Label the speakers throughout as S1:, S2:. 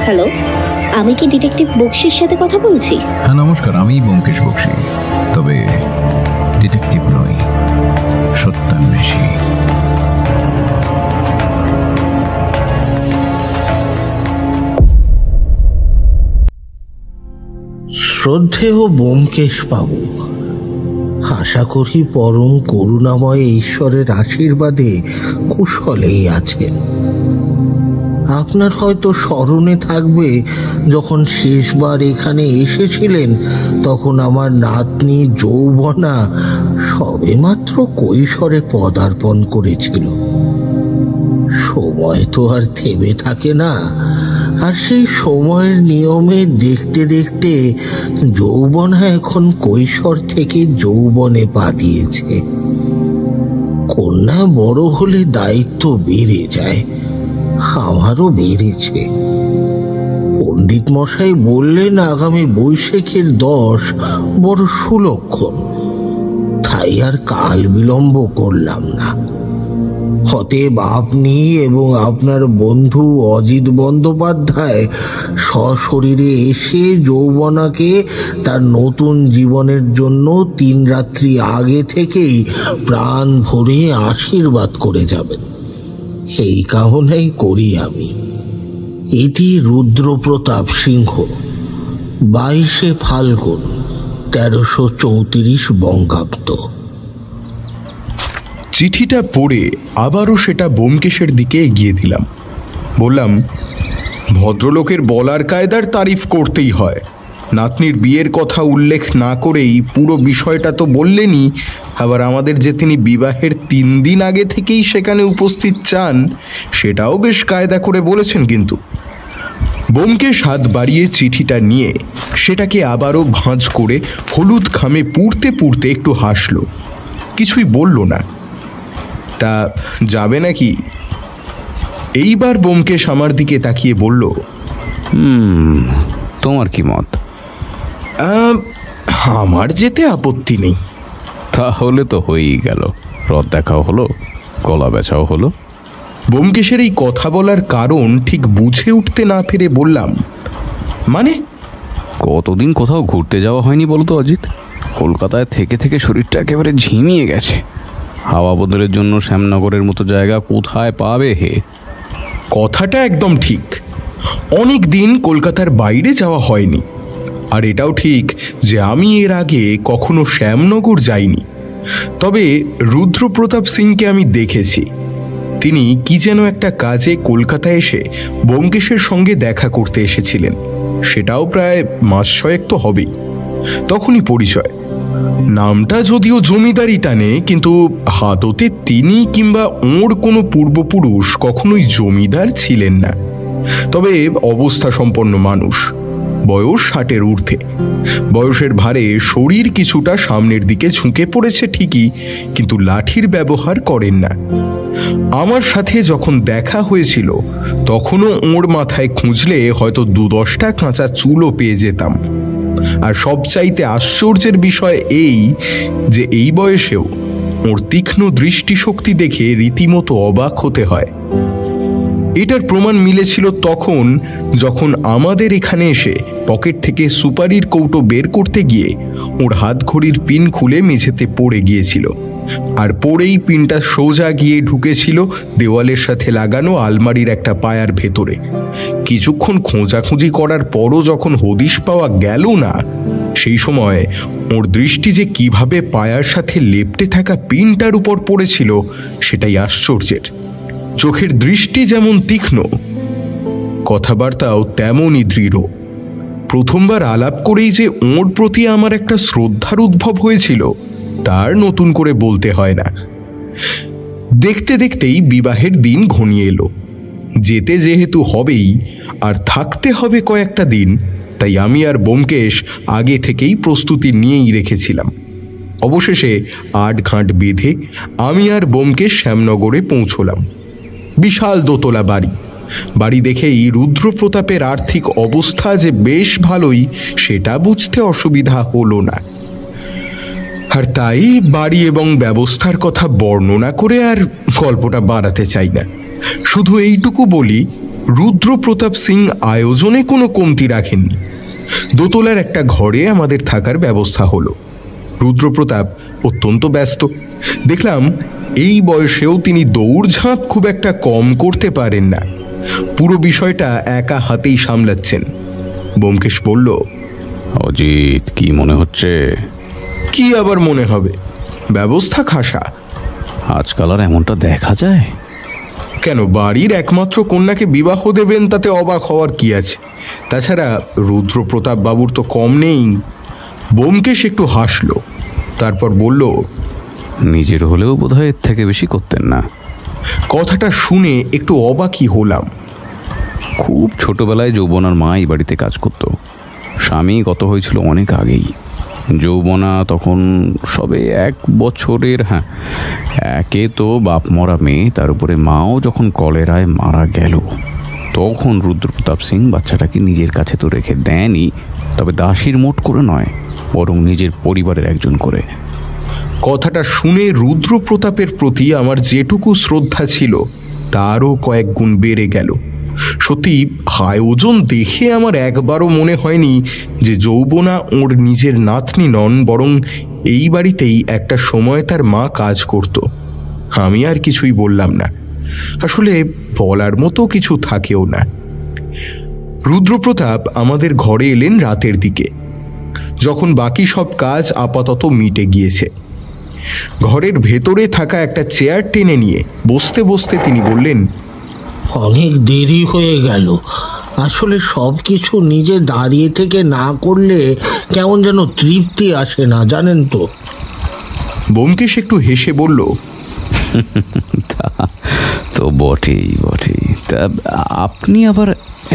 S1: Hello, আমি কি detective বক্সির সাথে কথা বলছি?
S2: হ্যাঁ নমস্কার, আমি ব্যোমকেশ বক্সি, তবে ডিটেকটিভ নই, সত্যান্বেষী।
S3: শ্রদ্ধেয় ব্যোমকেশ বাবু, আশা করি পরম করুণাময় ঈশ্বরের আশীর্বাদে কুশলেই আছেন। আপনার হয়তো স্মরণে থাকবে, যখন শেষবার এখানে এসেছিলেন তখন আমার নাতনি যৌবনা সবেমাত্র কৈশোরে পদার্পণ করেছিল। সময় তো আর থেমে থাকে না, আর সেই সময়ের নিয়মে দেখতে দেখতে যৌবনা এখন কৈশোর থেকে যৌবনে পা দিয়েছে। কন্যা বড় হলে দায়িত্ব বেড়ে যায়, আমারও বেড়েছে। পণ্ডিত মশাই বললেন আগামী বৈশাখের 10 বড় সুলক্ষণ, তাই আর কাল বিলম্ব করলাম না। অতএব আপনি এবং আপনার বন্ধু অজিত বন্দ্যোপাধ্যায় সশরীরে এসে যৌবনাকে তার নতুন জীবনের জন্য 3 রাত্রি আগে থেকেই প্রাণ ভরে আশীর্বাদ করে যাবেন, এই কামনাই করি আমি। এটি রুদ্রপ্রতাপ সিংহ, 22শে ফাল্গুন 1334 বঙ্গাব্দ।
S4: চিঠিটা পড়ে আবারও সেটা ব্যোমকেশের দিকে এগিয়ে দিলাম। বললাম, ভদ্রলোকের বলার কায়দার তারিফ করতেই হয়। নাতনির বিয়ের কথা উল্লেখ না করেই পুরো বিষয়টা তো বললেনই, আবার আমাদের যে তিনি বিবাহের 3 দিন আগে থেকেই সেখানে উপস্থিত চান সেটাও বেশ কায়দা করে বলেছেন। কিন্তু ব্যোমকেশ হাত বাড়িয়ে চিঠিটা নিয়ে সেটাকে আবারও ভাঁজ করে হলুদ খামে পুড়তে পুড়তে একটু হাসল, কিছুই বলল না। তা যাবে নাকি? এইবার ব্যোমকেশ আমার দিকে তাকিয়ে বলল,
S2: তোমার কি মত?
S4: আমার যেতে আপত্তি নেই।
S2: তাহলে তো হয়েই গেল, রথ দেখাও হলো, গলা বেচাও হলো।
S4: ব্যোমকেশের এই কথা বলার কারণ ঠিক বুঝে উঠতে না পেরে বললাম, মানে?
S2: কতদিন কোথাও ঘুরতে যাওয়া হয়নি বলতো অজিত? কলকাতায় থেকে থেকে শরীরটা একেবারে ঝিমিয়ে গেছে। হাওয়া বদলের জন্য শ্যামনগরের মতো জায়গা কোথায় পাবে হে?
S4: কথাটা একদম ঠিক, অনেক দিন কলকাতার বাইরে যাওয়া হয়নি। আর এটাও ঠিক যে আমি এর আগে কখনো শ্যামনগর যাইনি। তবে রুদ্রপ্রতাপ সিংকে আমি দেখেছি। তিনি কি যেন একটা কাজে কলকাতায় এসে ব্যোমকেশের সঙ্গে দেখা করতে এসেছিলেন, সেটাও প্রায় মাস 6 তো হবেই। তখনই পরিচয়। নামটা যদিও জমিদারি টানে, কিন্তু হাততে তিনি কিংবা ওর কোনো পূর্বপুরুষ কখনোই জমিদার ছিলেন না। তবে অবস্থা সম্পন্ন মানুষ, বয়স 60-এর ঊর্ধ্বে। বয়সের ভারে শরীর কিছুটা সামনের দিকে ঝুঁকে পড়েছে ঠিকই, কিন্তু লাঠির ব্যবহার করেন না। আমার সাথে যখন দেখা হয়েছিল তখনও ওর মাথায় খুঁজলে হয়তো 2-10টা কাঁচা চুলও পেয়ে যেতাম। আর সবচাইতে আশ্চর্যের বিষয় এই যে এই বয়সেও ওর তীক্ষ্ণ দৃষ্টিশক্তি দেখে রীতিমতো অবাক হতে হয়। এটার প্রমাণ মিলেছিল তখন যখন আমাদের এখানে এসে পকেট থেকে সুপারির কৌটো বের করতে গিয়ে ওর হাত ঘড়ির পিন খুলে মেঝেতে পড়ে গিয়েছিল, আর পড়েই পিনটা সোজা গিয়ে ঢুকেছিল দেওয়ালের সাথে লাগানো আলমারির একটা পায়ার ভেতরে। কিছুক্ষণ খোঁজাখুঁজি করার পরও যখন হদিশ পাওয়া গেল না, সেই সময় ওর দৃষ্টি যে কিভাবে পায়ার সাথে লেপ্টে থাকা পিনটার উপর পড়েছিল সেটাই আশ্চর্যের। চোখের দৃষ্টি যেমন তীক্ষ্ণ, কথাবার্তাও তেমনই দৃঢ়। প্রথমবার আলাপ করেই যে ওর প্রতি আমার একটা শ্রদ্ধার উদ্ভব হয়েছিল তার নতুন করে বলতে হয় না। দেখতে দেখতেই বিবাহের দিন ঘনিয়ে এলো। যেতে যেহেতু হবেই আর থাকতে হবে কয়েকটা দিন, তাই আমি আর ব্যোমকেশ আগে থেকেই প্রস্তুতি নিয়েই রেখেছিলাম। অবশেষে 8 ঘাট বেঁধে আমি আর ব্যোমকেশ শ্যামনগরে পৌঁছলাম। বিশাল দোতলা বাড়ি। বাড়ি দেখেই রুদ্রপ্রতাপের আর্থিক অবস্থা যে বেশ ভালোই সেটা বুঝতে অসুবিধা হলো না। আর তাই বাড়ি এবং ব্যবস্থার কথা বর্ণনা করে আর গল্পটা বাড়াতে চাই না। শুধু এইটুকু বলি, রুদ্রপ্রতাপ সিং আয়োজনে কোনো কমতি রাখেননি। দোতলার একটা ঘরে আমাদের থাকার ব্যবস্থা হলো। রুদ্রপ্রতাপ অত্যন্ত ব্যস্ত। দেখলাম এই বয়সেও তিনি দৌড়ঝাঁপ খুব একটা কম করতে পারেন না। পুরো বিষয়টা একা হাতেই সামলাচ্ছেন। ব্যোমকেশ বলল,
S2: অজিত, কি মনে হচ্ছে?
S4: কি আবার মনে হবে, ব্যবস্থা খাসা।
S2: আজকাল আর এমনটা দেখা যায়?
S4: কেন, বাড়ির একমাত্র কন্যাকে বিবাহ দেবেন, তাতে অবাক হওয়ার কি আছে? তাছাড়া রুদ্রপ্রতাপ বাবুর তো কম নেই। ব্যোমকেশ একটু হাসল, তারপর বলল,
S2: নিজের হলেও বোধহয় এর থেকে বেশি করতেন না।
S4: কথাটা শুনে একটু অবাকই হলাম।
S2: খুব ছোটবেলায় যৌবনার মা এই বাড়িতে কাজ করত। স্বামী গত হয়েছিল অনেক আগেই। যৌবনা তখন সবে 1 বছরের। একে তো বাপ মরা মেয়ে, তার উপরে মাও যখন কলেরায় মারা গেল, তখন রুদ্রপ্রতাপ সিং বাচ্চাটাকে নিজের কাছে তো রেখে দেনই, তবে দাসীর মোট করে নয়, বরং নিজের পরিবারের একজন করে।
S4: কথাটা শুনে রুদ্রপ্রতাপের প্রতি আমার যেটুকু শ্রদ্ধা ছিল তারও কয়েক গুণ বেড়ে গেল। সত্যি আয়োজন দেখে আমার একবারও মনে হয়নি যে যৌবনা ওর নিজের নাতনি নন, বরং এই বাড়িতেই একটা সময় তার মা কাজ করত। আমি আর কিছুই বললাম না, আসলে বলার মতো কিছু থাকেও না। রুদ্রপ্রতাপ আমাদের ঘরে এলেন রাতের দিকে, যখন বাকি সব কাজ আপাতত মিটে গিয়েছে। ঘরের ভেতরে থাকা একটা চেয়ার টেনে নিয়ে বসতে বসতে তিনি বললেন,
S3: অনেক দেরি হয়ে গেল। আসলে সব কিছু নিজে দাঁড়িয়ে থেকে না করলে কেমন যেন তৃপ্তি আসে না, জানেন তো।
S4: ব্যোমকেশ একটু হেসে বলল,
S2: তা তো বটেই বটেই। তা আপনি আবার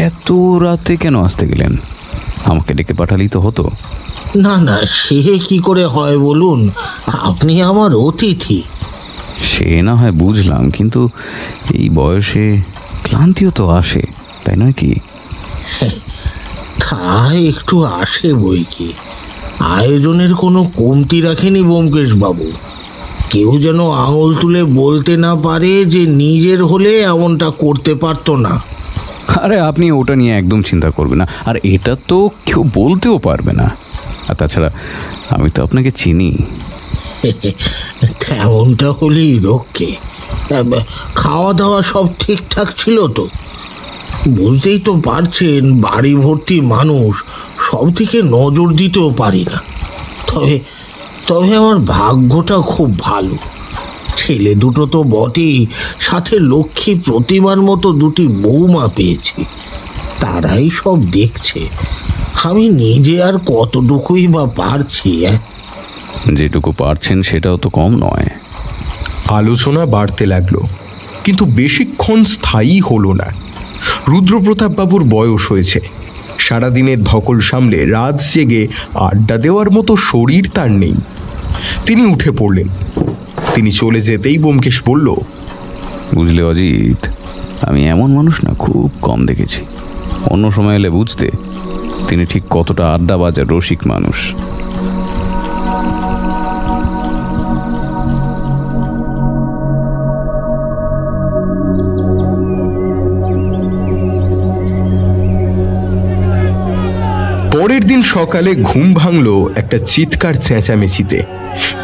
S2: এত রাতে কেন আসতে গেলেন? আমাকে ডেকে পাঠালেই তো হতো।
S3: না না, সে কি করে হয় বলুন, আপনি আমার অতিথি।
S2: সে না হয় বুঝলাম, কিন্তু এই বয়সে ক্লান্তিও তো আসে, তাই নয় কি?
S3: তা একটু আসে বই কি। আয়োজনের কোনো কমতি রাখেনি ব্যোমকেশ বাবু। কেউ যেন আঙুল তুলে বলতে না পারে যে নিজের হলে এমনটা করতে পারতো না।
S2: আরে আপনি ওটা নিয়ে একদম চিন্তা করবেন না, আর এটা তো কেউ বলতেও পারবে না। আর তাছাড়া আমি তো আপনাকে চিনি।
S3: তেমনটা হলেই রক্ষে। খাওয়া দাওয়া সব ঠিকঠাক ছিল তো? বুঝতেই তো পারছেন, বাড়ি ভর্তি মানুষ, সব দিকে নজর দিতেও পারি না। তবে তবে আমার ভাগ্যটা খুব ভালো। ছেলে দুটো তো বটেই, সাথে লক্ষ্মী প্রতিমার মতো 2টি বৌমা পেয়েছি। তারাই সব দেখছে। আমি নিজে আর কতটুকুই বা পারছি।
S2: যেটুকু পারছেন সেটাও তো কম নয়।
S4: আলোচনা বাড়তে লাগলো, কিন্তু বেশিক্ষণ স্থায়ী হলো না। রুদ্রপ্রতাপ বাবুর বয়স হয়েছে। সারাদিনের ধকল সামলে রাত জেগে আড্ডা দেওয়ার মতো শরীর তার নেই। তিনি উঠে পড়লেন। তিনি চলে যেতেই ব্যোমকেশ বলল,
S2: বুঝলে অজিত, আমি এমন মানুষ না খুব কম দেখেছি। অন্য সময় এলে বুঝতে তিনি ঠিক কতটা আড্ডাবাজার রসিক মানুষ।
S4: পরের দিন সকালে ঘুম ভাঙল একটা চিৎকার চেঁচামেচিতে।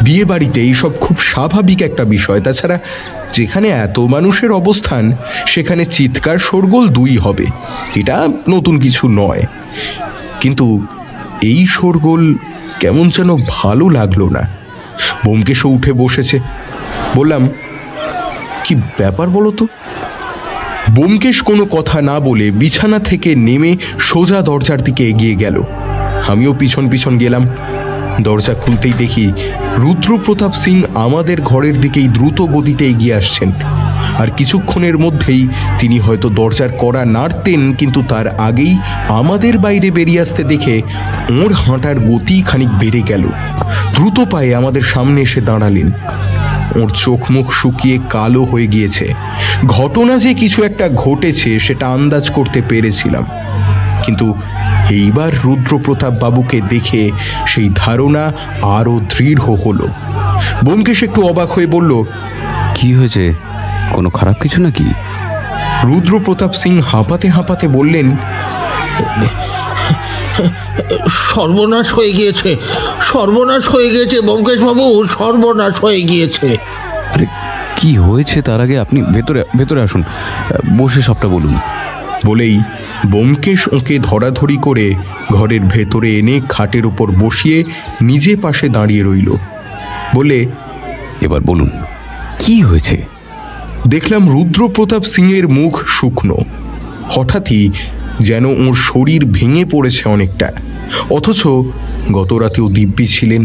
S4: বিয়ে বাড়িতে এইসব খুব স্বাভাবিক একটা বিষয়। তাছাড়া যেখানে এত মানুষের অবস্থান সেখানে চিৎকার শোরগোল 2 হবে, এটা নতুন কিছু নয়। কিন্তু এই শোরগোল কেমন যেন ভালো লাগলো না। ব্যোমকেশও উঠে বসেছে। বললাম, কি ব্যাপার বলো তো? ব্যোমকেশ কোনো কথা না বলে বিছানা থেকে নেমে সোজা দরজার দিকে এগিয়ে গেল। আমিও পিছন পিছন গেলাম। দরজা খুলতেই দেখি রুদ্রপ্রতাপ সিং আমাদের ঘরের দিকেই দ্রুত গতিতে এগিয়ে আসছেন। আর কিছুক্ষণের মধ্যেই তিনি হয়তো দরজার কড়া নাড়তেন, কিন্তু তার আগেই আমাদের বাইরে বেরিয়ে আসতে দেখে ওর হাঁটার গতি খানিক বেড়ে গেল। দ্রুত পায়ে আমাদের সামনে এসে দাঁড়ালেন। ওর চোখ মুখ শুকিয়ে কালো হয়ে গিয়েছে। ঘটনা যে কিছু একটা ঘটেছে সেটা আন্দাজ করতে পেরেছিলাম, কিন্তু এইবার রুদ্রপ্রতাপ বাবুকে দেখে সেই ধারণা আরও দৃঢ় হলো। ব্যোমকেশ একটু অবাক হয়ে বলল,
S2: কি হয়েছে? কোনো খারাপ কিছু নাকি?
S4: রুদ্রপ্রতাপ সিং হাঁপাতে হাঁপাতে বললেন,
S3: সর্বনাশ হয়ে গিয়েছে, সর্বনাশ হয়ে গিয়েছে ব্যোমকেশ বাবু, সর্বনাশ হয়ে গিয়েছে।
S2: আরে কি হয়েছে তার আগে আপনি ভেতরে ভেতরে আসুন, বসে সবটা বলুন।
S4: বলেই ব্যোমকেশ ওকে ধরাধরি করে ঘরের ভেতরে এনে খাটের উপর বসিয়ে নিজে পাশে দাঁড়িয়ে রইল। বলে,
S2: এবার বলুন কি হয়েছে।
S4: দেখলাম রুদ্রপ্রতাপ সিংয়ের মুখ শুকনো। হঠাৎই যেন ওর শরীর ভেঙে পড়েছে অনেকটা, অথচ গত রাতেও দিব্যি ছিলেন।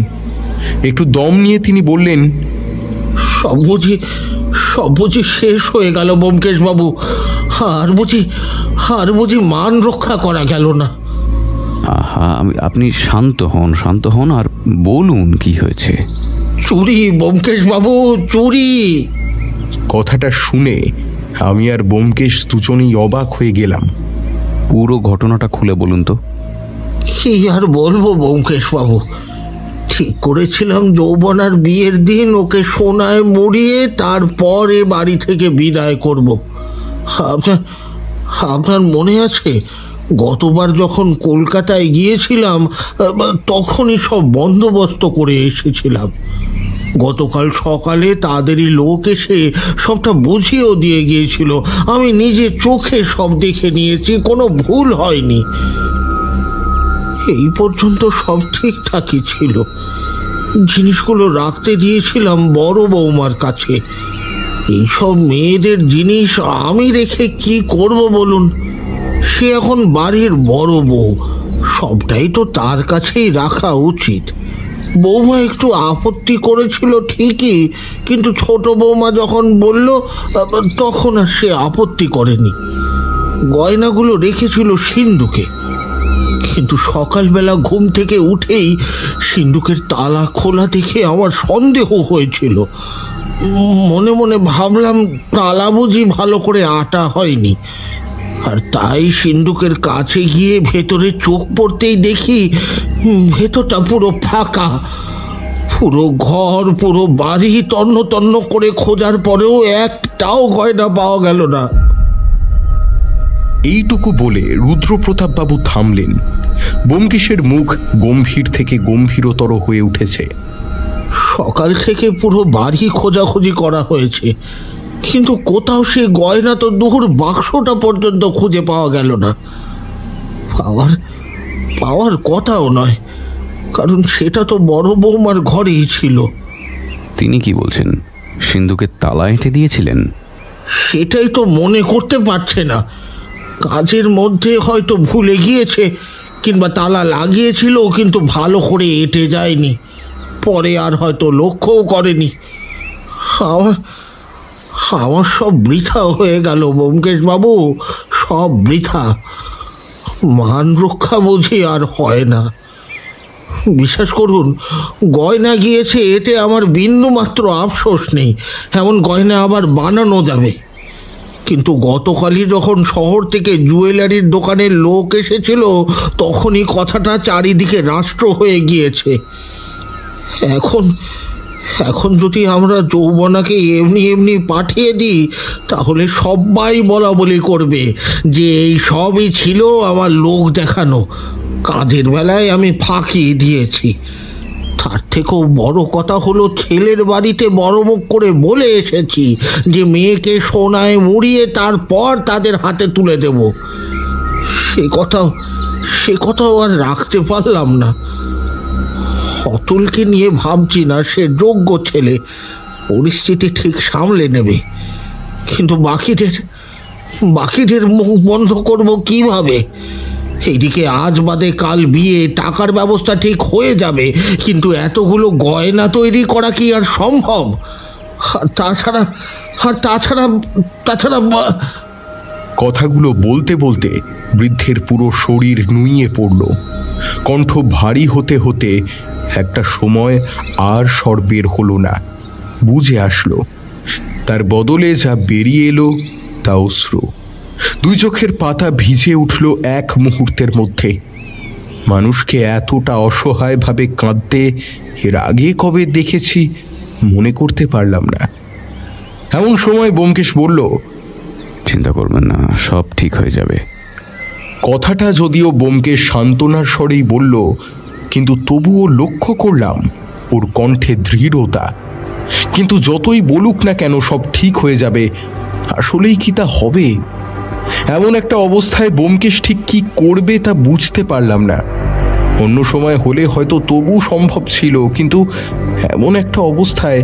S4: একটু দম নিয়ে তিনি বললেন,
S3: সব বুঝি শেষ হয়ে গেল ব্যোমকেশ বাবু, আর বুঝি মান রক্ষা করা গেল না।
S2: আহা, আপনি শান্ত হন আর বলুন কি হয়েছে।
S3: চুরি ব্যোমকেশ বাবু, চুরি।
S4: কথাটা শুনে আমি আর ব্যোমকেশ দুজনেই অবাক হয়ে গেলাম।
S2: পুরো ঘটনাটা খুলে বলুন তো।
S3: কি আর বলবো ব্যোমকেশ বাবু, ঠিক করেছিলাম যৌবনার বিয়ের দিন ওকে সোনায় মুড়িয়ে তারপরে বাড়ি থেকে বিদায় করব। আপনার মনে আছে গতবার যখন কলকাতায় গিয়েছিলাম তখনই সব বন্দোবস্ত করে এসেছিলাম। গতকাল সকালে তাদেরই লোক এসে সবটা বুঝিয়েও দিয়ে গিয়েছিল। আমি নিজে চোখে সব দেখে নিয়েছি, কোনো ভুল হয়নি। এই পর্যন্ত সব ঠিকঠাকই ছিল। জিনিসগুলো রাখতে দিয়েছিলাম বড় বৌমার কাছে। এইসব মেয়েদের জিনিস আমি রেখে কি করব বলুন? সে এখন বাড়ির বড় বউ, সবটাই তো তার কাছেই রাখা উচিত। বৌমা একটু আপত্তি করেছিল ঠিকই, কিন্তু ছোট বৌমা যখন বলল তখন আর সে আপত্তি করেনি। গয়নাগুলো রেখেছিল সিন্ধুকে, কিন্তু সকালবেলা ঘুম থেকে উঠেই সিন্ধুকের তালা খোলা দেখে আমার সন্দেহ হয়েছিল। মনে মনে ভাবলাম তালা বুঝি ভালো করে আটা হয়নি। আর তাই সিন্ধুকের কাছে গিয়ে ভেতরে চোখ পড়তেই দেখি ভেতরটা পুরো ফাঁকা। পুরো ঘর, পুরো বাড়ি তন্ন তন্ন করে খোঁজার পরেও একটাও গয়না পাওয়া গেল না।
S4: এইটুকু বলে রুদ্রপ্রতাপবাবু থামলেন। ব্যোমকেশের মুখ গম্ভীর থেকে গম্ভীরতর হয়ে উঠেছে।
S3: সকাল থেকে পুরো বাড়ি খোঁজাখুঁজি করা হয়েছে, কিন্তু কোথাও সে গয়না তো দুহুর বাক্সটা পর্যন্ত খুঁজে পাওয়া গেল না। পাওয়ার কথাও নয়, কারণ সেটা তো বড় বৌমার ঘরেই ছিল।
S2: তিনি কি বলছেন, সিন্ধুকের তালা এঁটে দিয়েছিলেন?
S3: সেটাই তো মনে করতে পারছে না। কাজের মধ্যে হয়তো ভুলে গিয়েছে, কিংবা তালা লাগিয়েছিল কিন্তু ভালো করে এঁটে যায়নি, পরে আর হয়তো লক্ষ্যও করেনি। আমার সব বৃথা হয়ে গেল ব্যোমকেশ বাবু, সব বৃথা। মান রক্ষা বুঝি আর হয় না। বিশ্বাস করুন, গয়না গিয়েছে এতে আমার বিন্দুমাত্র আফসোস নেই, এমন গয়না আবার বানানো যাবে। কিন্তু গতকালই যখন শহর থেকে জুয়েলারির দোকানের লোক এসেছিল তখনই কথাটা চারিদিকে রাষ্ট্র হয়ে গিয়েছে। এখন যদি আমরা যৌবনাকে এমনি পাঠিয়ে দিই তাহলে সবাই বলা বলি করবে যে এই সবই ছিল আমার লোক দেখানো, কাজের বেলায় আমি ফাঁকি দিয়েছি। তার থেকেও বড় কথা হলো ছেলের বাড়িতে বড় মুখ করে বলে এসেছি যে মেয়েকে সোনায় মুড়িয়ে তারপর তাদের হাতে তুলে দেব। সে কথাও আর রাখতে পারলাম না। অতুলকে নিয়ে ভাবছি না, সে যোগ্য ছেলে, পরিস্থিতি ঠিক সামলে নেবে। কিন্তু বাকিদের মুখ বন্ধ করব কিভাবে? এইদিকে আজ বাদে কাল বিয়ে, টাকার ব্যবস্থা ঠিক হয়ে যাবে, কিন্তু এতগুলো গয়না তৈরি করা কি আর সম্ভব? আর তাছাড়া
S4: কথাগুলো বলতে বলতে বৃদ্ধের পুরো শরীর নুইয়ে পড়ল। কণ্ঠ ভারী হতে হতে একটা সময় আর স্বর বের হলো না। বুঝে আসলো তার বদলে যা বেরিয়ে এলো তা অশ্রু। দুই চোখের পাতা ভিজে উঠল এক মুহূর্তের মধ্যে। মানুষকে এতটা অসহায়ভাবে কাঁদতে এর আগে কবে দেখেছি মনে করতে পারলাম না। এমন সময় ব্যোমকেশ বলল,
S2: চিন্তা করবেন না, সব ঠিক হয়ে যাবে।
S4: কথাটা যদিও বোমকে সান্ত্বনার স্বরেই বলল, কিন্তু তবুও লক্ষ্য করলাম ওর কণ্ঠে দৃঢ়তা। কিন্তু যতই বলুক না কেন সব ঠিক হয়ে যাবে, আসলেই কি তা হবে? এমন একটা অবস্থায় ব্যোমকেশ ঠিক কি করবে তা বুঝতে পারলাম না। অন্য সময় হলে হয়তো তবু সম্ভব ছিল, কিন্তু এমন একটা অবস্থায়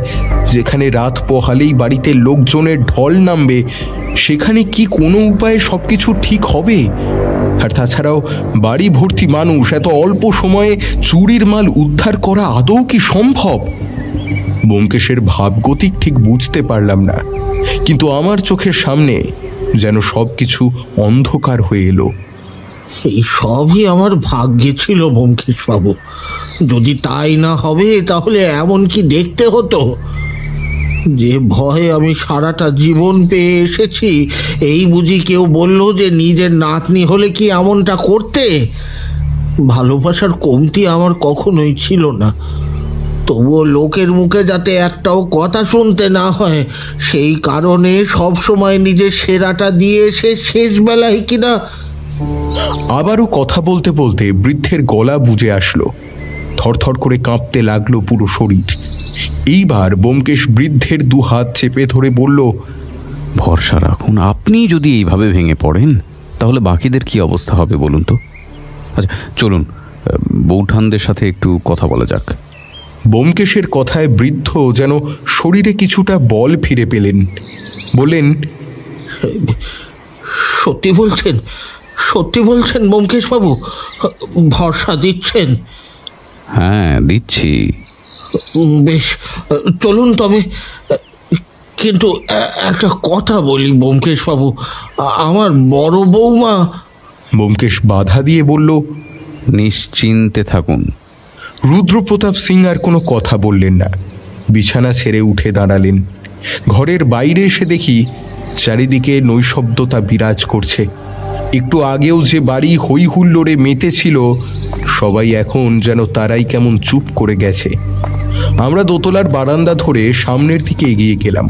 S4: যেখানে রাত পোহালেই বাড়িতে লোকজনের ঢল নামবে, সেখানে কি কোনো উপায়ে সব কিছু ঠিক হবে? আর তাছাড়াও বাড়ি ভর্তি মানুষ, এত অল্প সময়ে চুরির মাল উদ্ধার করা আদৌ কি সম্ভব? ব্যোমকেশের ভাবগতিক ঠিক বুঝতে পারলাম না, কিন্তু আমার চোখের সামনে যেন সব কিছু অন্ধকার হয়ে এলো।
S3: এই সবই আমার ভাগ্যে ছিল ব্যোমকেশ বাবু। যদি তাই না হবে তাহলে এমন কি দেখতে হতো? যে ভয়ে আমি সারাটা জীবন পেয়ে এসেছি, এই বুঝি কেউ বলল যে নিজের নাতনি হলে কি এমনটা করতে? ভালোবাসার কমতি আমার কখনোই ছিল না, তবুও লোকের মুখে যাতে একটাও কথা শুনতে না হয় সেই কারণে সব সময় নিজের সেরাটা দিয়ে এসে শেষ বেলায় কিনা।
S4: আবারও কথা বলতে বলতে বৃদ্ধের গলা বুঝে আসলো, থরথর করে কাঁপতে লাগলো পুরো শরীর। এইবার ব্যোমকেশ বৃদ্ধের দু হাত চেপে ধরে বলল,
S2: ভরসা রাখুন, আপনি যদি এইভাবে ভেঙে পড়েন তাহলে বাকিদের কি অবস্থা হবে বলুন তো? আচ্ছা চলুন, বৌঠানদের সাথে একটু কথা বলা যাক।
S4: ব্যোমকেশের কথায় বৃদ্ধ যেন শরীরে কিছুটা বল ফিরে পেলেন। বললেন,
S3: সত্যি বলছেন? সত্যি বলছেন ব্যোমকেশ বাবু? ভরসা দিচ্ছেন?
S2: হ্যাঁ দিচ্ছি।
S3: বেশ, চলুন তবে। কিন্তু একটা কথা বলি ব্যোমকেশ বাবু, আমার বড় বৌমা।
S4: ব্যোমকেশ বাধা দিয়ে বলল,
S2: নিশ্চিন্তে থাকুন।
S4: রুদ্রপ্রতাপ সিং আর কোনো কথা বললেন না, বিছানা ছেড়ে উঠে দাঁড়ালেন। ঘরের বাইরে এসে দেখি চারিদিকে নৈশব্দতা বিরাজ করছে। একটু আগেও যে বাড়ি হই হুল্লোড়ে মেতেছিল, সবাই এখন যেন তারাই কেমন চুপ করে গেছে। আমরা দোতলার বারান্দা ধরে সামনের দিকে এগিয়ে গেলাম।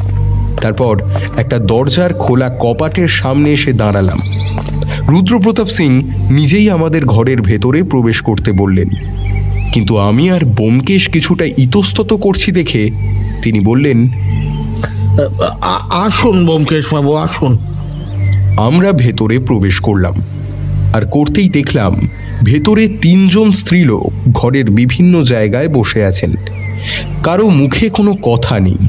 S4: তারপর একটা দরজার খোলা কপাটের সামনে এসে দাঁড়ালাম। রুদ্রপ্রতাপ সিং নিজেই আমাদের ঘরের ভেতরে প্রবেশ করতে বললেন, কিন্তু আমি আর ব্যোমকেশ কিছুটা ইতস্তত করছি দেখে তিনি বললেন,
S3: আসুন ব্যোমকেশ বাবু, আসুন।
S4: আমরা ভেতরে প্রবেশ করলাম, আর করতেই দেখলাম ভেতরে 3 জন স্ত্রীলোক ঘরের বিভিন্ন জায়গায় বসে আছেন। কারো মুখে কোনো কথা নেই।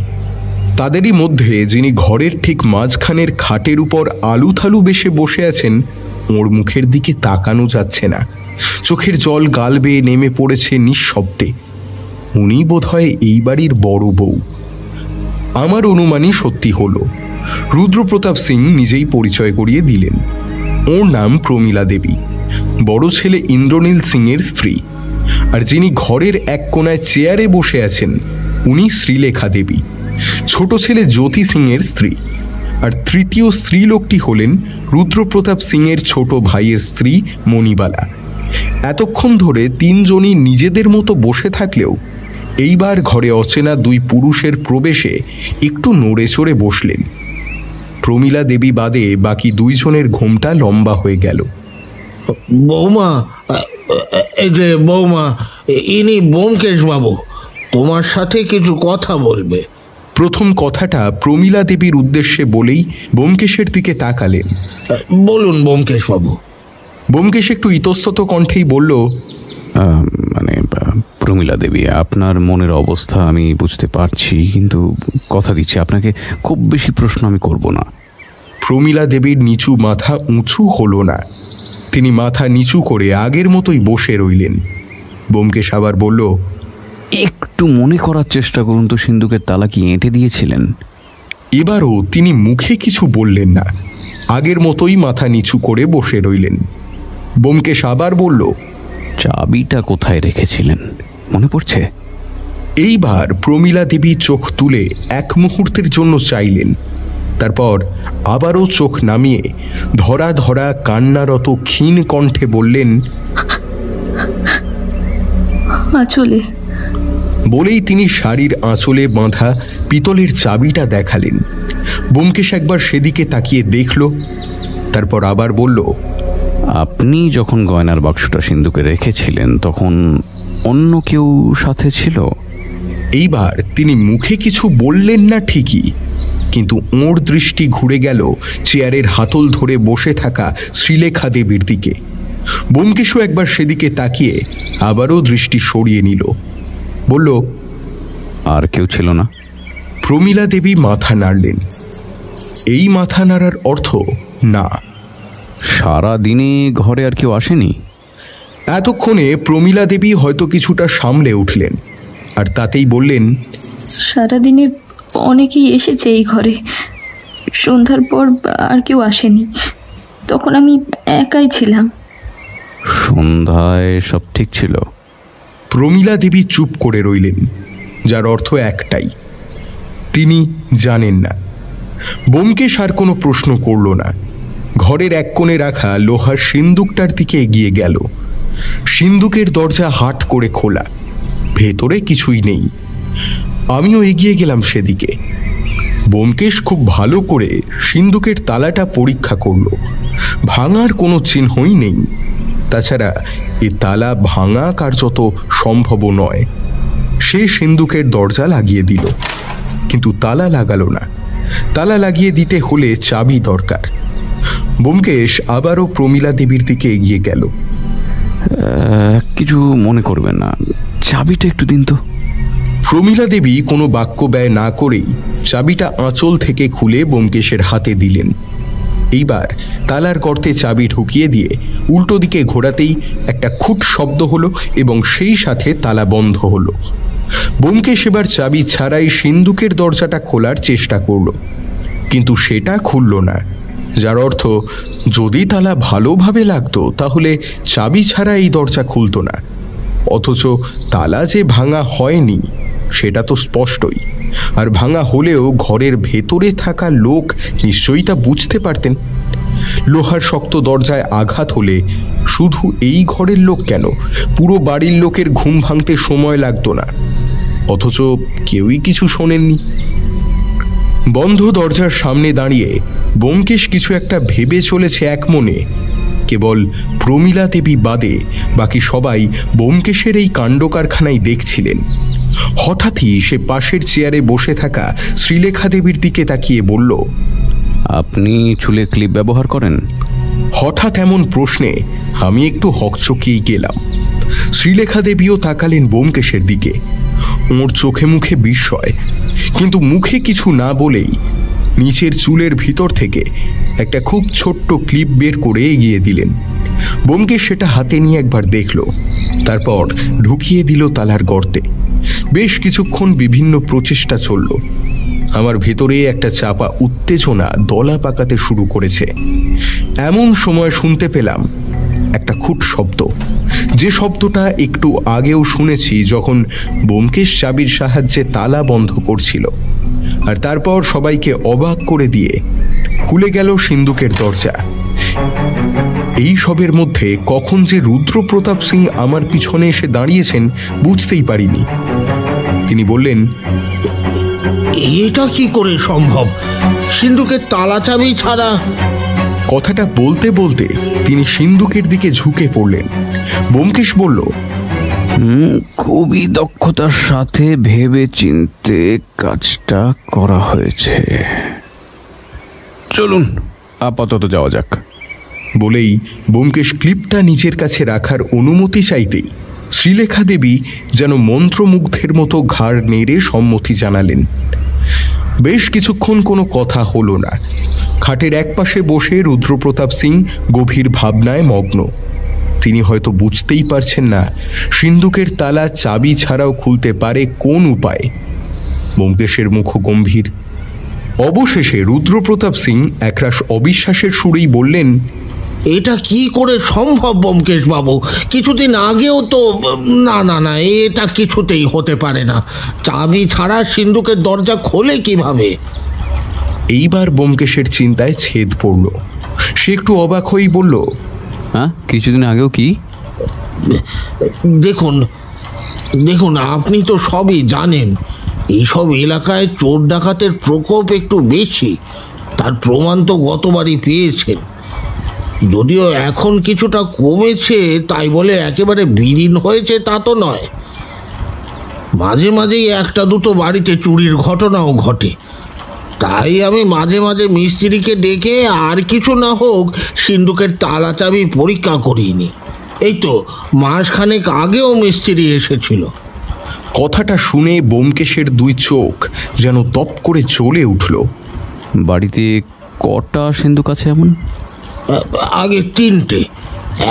S4: তাদেরই মধ্যে যিনি ঘরের ঠিক মাঝখানের খাটের উপর আলুথালু বেশে বসে আছেন, ওর মুখের দিকে তাকানো যাচ্ছে না। চোখের জল গাল বেয়ে নেমে পড়েছে নিঃশব্দে। উনি বোধহয় এই বাড়ির বড় বউ। আমার অনুমানই সত্যি হলো। রুদ্রপ্রতাপ সিং নিজেই পরিচয় করিয়ে দিলেন। ওর নাম প্রমীলা দেবী, বড় ছেলে ইন্দ্রনীল সিংয়ের স্ত্রী। আর যিনি ঘরের এক কোনায় চেয়ারে বসে আছেন, উনি শ্রীলেখা দেবী, ছোট ছেলে জ্যোতি সিংয়ের স্ত্রী। আর তৃতীয় স্ত্রীলোকটি হলেন রুদ্রপ্রতাপ সিংয়ের ছোট ভাইয়ের স্ত্রী মণিবালা। এতক্ষণ ধরে 3 জনই নিজেদের মতো বসে থাকলেও এইবার ঘরে অচেনা 2 পুরুষের প্রবেশে একটু নড়ে চড়ে বসলেন। প্রমীলা দেবী বাদে বাকি 2 জনের ঘোমটা লম্বা হয়ে গেল।
S3: বৌমা, এই যে বৌমা, ইনি ব্যোমকেশ বাবু, তোমার সাথে কিছু কথা বলবে।
S4: প্রথম কথাটা প্রমীলা দেবীর উদ্দেশ্যে বলেই ব্যোমকেশের দিকে তাকালেন।
S3: বলুন ব্যোমকেশ বাবু।
S4: ব্যোমকেশ একটু ইতস্তত কণ্ঠেই বলল,
S2: মানে প্রমীলা দেবী, আপনার মনের অবস্থা আমি বুঝতে পারছি, কিন্তু কথা দিচ্ছি আপনাকে খুব বেশি প্রশ্ন আমি করব না।
S4: প্রমীলা দেবীর নিচু মাথা উঁচু হলো না। তিনি মাথা নিচু করে আগের মতোই বসে রইলেন। ব্যোমকেশ আবার বলল,
S2: একটু মনে করার চেষ্টা করুন তো, সিন্ধুকের তালা কি এঁটে দিয়েছিলেন?
S4: এবারও তিনি মুখে কিছু বললেন না, আগের মতোই মাথা নিচু করে বসে রইলেন। ব্যোমকেশ আবার বলল,
S2: চাবিটা কোথায় রেখেছিলেন মনে পড়ছে?
S4: এইবার প্রমীলা দেবী চোখ তুলে এক মুহূর্তের জন্য চাইলেন, তারপর আবারও চোখ নামিয়ে ধরা ধরা কান্নারত ক্ষীণ কণ্ঠে বললেন,
S5: আঁচলে।
S4: বলেই তিনি শাড়ির আঁচলে বাঁধা পিতলের চাবিটা দেখালেন। ব্যোমকেশ একবার সেদিকে তাকিয়ে দেখল, তারপর আবার বলল,
S2: আপনি যখন গয়নার বাক্সটা সিন্ধুকে রেখেছিলেন তখন অন্য কেউ সাথে ছিল?
S4: এইবার তিনি মুখে কিছু বললেন না ঠিকই, কিন্তু ওর দৃষ্টি ঘুরে গেল চেয়ারের হাতল ধরে বসে থাকা শ্রীলেখা দেবীর দিকে। ব্যোমকেশও একবার সেদিকে তাকিয়ে আবারও দৃষ্টি সরিয়ে নিল, বলল,
S2: আর কেউ ছিল না?
S4: প্রমীলা দেবী মাথা নাড়লেন। এই মাথা নাড়ার অর্থ না।
S2: সারা দিনে ঘরে আর কেউ আসেনি?
S4: এতক্ষণে প্রমীলা দেবী হয়তো কিছুটা সামলে উঠলেন, আর তাতেই বললেন,
S5: সারাদিনে অনেকেই এসেছে এই ঘরে, সন্ধ্যার পর আর কেউ আসেনি, তখন আমি একাই ছিলাম।
S2: সন্ধ্যায় সব ঠিক ছিল?
S4: প্রমীলা দেবী চুপ করে রইলেন, যার অর্থ একটাই, তিনি জানেন না। ব্যোমকেশ আর কোনো প্রশ্ন করল না। ঘরের এক কোণে রাখা লোহার সিন্দুকটার দিকে এগিয়ে গেল। সিন্দুকের দরজা হাট করে খোলা, ভেতরে কিছুই নেই। আমিও এগিয়ে গেলাম সেদিকে। ব্যোমকেশ খুব ভালো করে সিন্দুকের তালাটা পরীক্ষা করল। ভাঙার কোনো চিহ্নই নেই। তাছাড়া এ তালা ভাঙা কার্যত সম্ভব নয়। সে সিন্দুকের দরজা লাগিয়ে দিল, কিন্তু তালা লাগালো না। তালা লাগিয়ে দিতে হলে চাবি দরকার। ব্যোমকেশ আবারও প্রমীলা দেবীর দিকে এগিয়ে গেল।
S2: কিছু মনে করবেন না, চাবিটা একটু দিন তো।
S4: প্রমীলা দেবী কোনো বাক্য ব্যয় না করেই চাবিটা আঁচল থেকে খুলে ব্যোমকেশের হাতে দিলেন। এইবার তালার গর্তে চাবি ঢুকিয়ে দিয়ে উল্টো দিকে ঘোরাতেই একটা খুট শব্দ হলো এবং সেই সাথে তালা বন্ধ হলো। ব্যোমকেশ এবার চাবি ছাড়াই সিন্দুকের দরজাটা খোলার চেষ্টা করল, কিন্তু সেটা খুলল না, যার অর্থ যদি তালা ভালোভাবে লাগতো তাহলে চাবি ছাড়া এই দরজা খুলতো না। অথচ তালা যে ভাঙা হয়নি সেটা তো স্পষ্টই, আর ভাঙা হলেও ঘরের ভেতরে থাকা লোক নিশ্চয়ই তা বুঝতে পারতেন। লোহার শক্ত দরজায় আঘাত হলে শুধু এই ঘরের লোক কেন, পুরো বাড়ির লোকের ঘুম ভাঙতে সময় লাগতো না, অথচ কেউই কিছু শোনেননি। বন্ধ দরজার সামনে দাঁড়িয়ে ব্যোমকেশ কিছু একটা ভেবে চলেছে এক মনে। কেবল প্রমীলা দেবী বাদে বাকি সবাই ব্যোমকেশের এই কাণ্ড কারখানায় দেখছিলেন। হঠাৎই সে পাশের চেয়ারে বসে থাকা শ্রীলেখা দেবীর দিকে তাকিয়ে বলল,
S2: আপনি চুলে ক্লিপ ব্যবহার করেন?
S4: হঠাৎ এমন প্রশ্নে আমি একটু হকচকিয়ে গেলাম। শ্রীলেখা দেবীও তাকালেন ব্যোমকেশের দিকে। ওর চোখে মুখে বিস্ময়, কিন্তু মুখে কিছু না বলেই নিচের চুলের ভিতর থেকে একটা খুব ছোট্ট ক্লিপ বের করে এগিয়ে দিলেন। ব্যোমকেশ সেটা হাতে নিয়ে একবার দেখল, তারপর ঢুকিয়ে দিল তালার গর্তে। বেশ কিছুক্ষণ বিভিন্ন প্রচেষ্টা চলল। আমার ভেতরে একটা চাপা উত্তেজনা দলা পাকাতে শুরু করেছে। এমন সময় শুনতে পেলাম একটা খুট শব্দ, যে শব্দটা একটু আগেও শুনেছি যখন ব্যোমকেশ চাবির সাহায্যে তালা বন্ধ করছিল। আর তারপর সবাইকে অবাক করে দিয়ে খুলে গেল সিন্দুকের দরজা। এই সবের মধ্যে কখন যে রুদ্রপ্রতাপ সিং আমার পিছনে এসে দাঁড়িয়েছেন বুঝতেই পারিনি। তিনি বললেন,
S3: এটা কি করে সম্ভব? সিন্ধুকের তালা চাবি ছাড়া।
S4: কথাটা বলতে বলতে তিনি সিন্দুকের দিকে ঝুঁকে পড়লেন। ব্যোমকেশ বলল,
S2: খুবই দক্ষতার সাথে ভেবে চিনতে কাজটা করা হয়েছে। চলুন আপাতত যাওয়া যাক।
S4: বলেই ব্যোমকেশ ক্লিপটা নিজের কাছে রাখার অনুমতি চাইতেই শ্রীলেখা দেবী যেন মন্ত্রমুগ্ধের মতো ঘাড় নেড়ে সম্মতি জানালেন। বেশ কিছুক্ষণ কোনো কথা হলো না। খাটের একপাশে বসে রুদ্রপ্রতাপ সিং গভীর ভাবনায় মগ্ন। তিনি হয়তো বুঝতেই পারছেন না সিন্দুকের তালা চাবি ছাড়াও খুলতে পারে কোন উপায়। ব্যোমকেশের মুখ গম্ভীর। অবশেষে রুদ্রপ্রতাপ সিং একরাশ অবিশ্বাসের সুরেই বললেন,
S3: এটা কি করে সম্ভব ব্যোমকেশ বাবু? কিছুদিন আগেও তো না না না, এটা কিছুতেই হতে পারে না। চাবি ছাড়া সিন্ধুকের দরজা খোলে কিভাবে?
S4: এইবার ব্যোমকেশের চিন্তায় ছেদ পড়ল। সে একটু অবাক হয়েই বলল,
S2: হ্যাঁ, কিছুদিন আগেও কি?
S3: দেখুন, দেখুন, আপনি তো সবই জানেন, এইসব এলাকায় চোর ডাকাতের প্রকোপ একটু বেশি। তার প্রমাণ তো গতবারই পেয়েছেন। যদিও এখন কিছুটা কমেছে, তাই বলে একেবারে বিলীন হয়েছে তা তো নয়। মাঝে মাঝেই একটা দুটো বাড়িতে চুরির ঘটনাও ঘটে। তাই আমি মাঝে মাঝে মিস্ত্রিকে ডেকে আর কিছু না হোক সিন্ধুকের তালা চাবি পরীক্ষা করিনি। এই তো মাসখানেক আগেও মিস্ত্রি এসেছিল।
S4: কথাটা শুনে ব্যোমকেশের দুই চোখ যেন তপ করে জ্বলে উঠল।
S2: বাড়িতে কটা সিন্ধুক আছে এমন?
S3: আগে 3টে।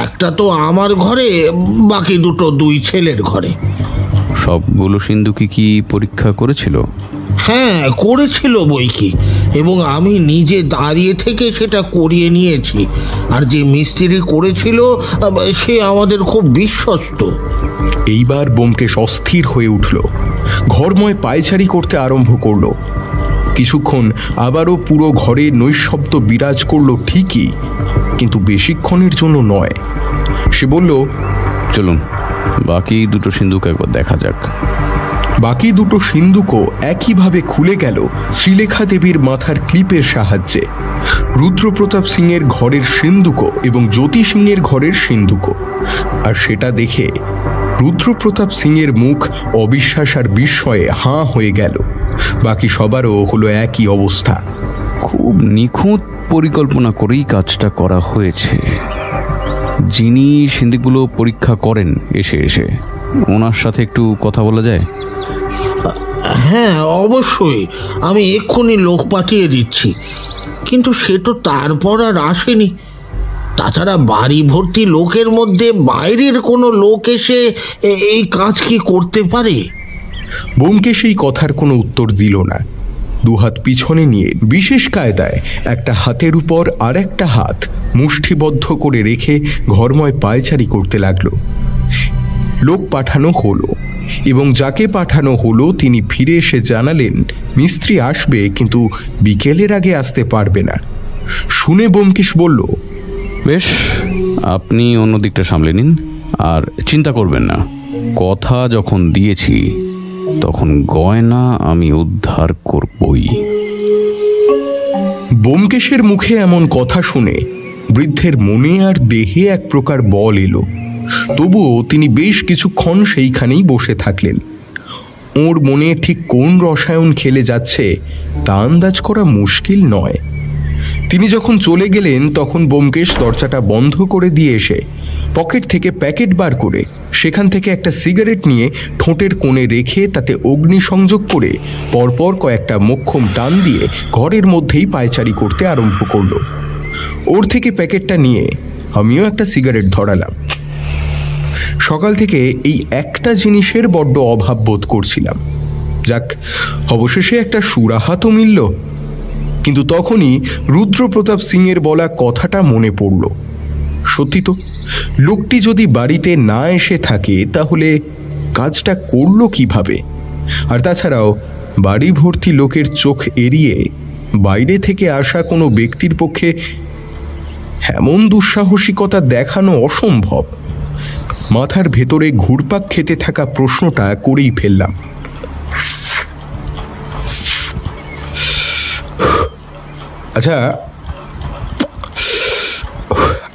S3: একটা তো আমার ঘরে, বাকি দুটো দুই ছেলের ঘরে।
S2: সবগুলো সিন্ধুকই কি পরীক্ষা করেছিল?
S3: হ্যাঁ, করেছিল বই কি, এবং আমি নিজে দাঁড়িয়ে থেকে সেটা করিয়ে নিয়েছি। আর যে মিস্ত্রি করেছিল সে আমাদের খুব বিশ্বস্ত।
S4: এইবার ব্যোমকেশ অস্থির হয়ে উঠল, ঘরময় পায়চারি করতে আরম্ভ করল। কিছুক্ষণ আবারও পুরো ঘরে নৈঃশব্দ বিরাজ করল ঠিকই, কিন্তু বেশিক্ষণের জন্য নয়। সে বলল,
S2: চলুন বাকি দুটো সিন্ধুক একবার দেখা যাক।
S4: বাকি দুটো সিন্ধুকও একইভাবে খুলে গেল শ্রীলেখা দেবীর মাথার ক্লিপের সাহায্যে। রুদ্রপ্রতাপ সিংয়ের ঘরের সিন্ধুকও এবং জ্যোতি সিংয়ের ঘরের সিন্ধুকও। আর সেটা দেখে রুদ্রপ্রতাপ সিংয়ের মুখ অবিশ্বাস আর বিস্ময়ে হাঁ হয়ে গেল। বাকি সবারও হলো একই অবস্থা।
S2: খুব নিখুঁত পরিকল্পনা করেই কাজটা করা হয়েছে। যিনি সিন্ধুকগুলো পরীক্ষা করেন এসে ওনার সাথে একটু কথা বলা যায়?
S3: হ্যাঁ, অবশ্যই। আমি এক্ষুনি লোক পাঠিয়ে দিচ্ছি। কিন্তু সে তো তারপর আর আসেনি। তাছাড়া বাড়ি ভর্তি লোকের মধ্যে বাইরের কোনো লোক এসে এই কাজ কি করতে পারে?
S4: ব্যোমকেশ এই কথার কোনো উত্তর দিল না। দুহাত পিছনে নিয়ে বিশেষ কায়দায় একটা হাতের উপর আর একটা হাত মুষ্টিবদ্ধ করে রেখে ঘরময় পায়চারি করতে লাগলো। লোক পাঠানো হলো, এবং যাকে পাঠানো হলো তিনি ফিরে এসে জানালেন মিস্ত্রি আসবে, কিন্তু বিকেলের আগে আসতে পারবে না। শুনে ব্যোমকেশ বলল,
S2: বেশ, আপনি অন্য দিকটা সামলে নিন, আর চিন্তা করবেন না। কথা যখন দিয়েছি তখন গয়না আমি উদ্ধার করবই।
S4: ব্যোমকেশের মুখে এমন কথা শুনে বৃদ্ধের মনে আর দেহে এক প্রকার বল এলো। তবুও তিনি বেশ কিছুক্ষণ সেইখানেই বসে থাকলেন। ওর মনে ঠিক কোন রসায়ন খেলে যাচ্ছে তা আন্দাজ করা মুশকিল নয়। তিনি যখন চলে গেলেন তখন ব্যোমকেশ দরজাটা বন্ধ করে দিয়ে এসে পকেট থেকে প্যাকেট বার করে সেখান থেকে একটা সিগারেট নিয়ে ঠোঁটের কোণে রেখে তাতে অগ্নিসংযোগ করে পরপর কয়েকটা মোক্ষম টান দিয়ে ঘরের মধ্যেই পায়চারি করতে আরম্ভ করল। ওর থেকে প্যাকেটটা নিয়ে আমিও একটা সিগারেট ধরালাম। সকাল থেকে এই একটা জিনিসের বড্ড অভাব বোধ করছিলাম। যাক, অবশেষে একটা সুরাহা তো মিলল। কিন্তু তখনই রুদ্রপ্রতাপ সিংয়ের বলা কথাটা মনে পড়ল। সত্যি তো, লোকটি যদি বাড়িতে না এসে থাকে তাহলে কাজটা করলো কিভাবে? আর তাছাড়াও বাড়ি ভর্তি লোকের চোখ এড়িয়ে বাইরে থেকে আসা কোনো ব্যক্তির পক্ষে এমন দুঃসাহসিকতা দেখানো অসম্ভব। মাথার ভেতরে ঘুরপাক খেতে থাকা প্রশ্নটা করেই ফেললাম।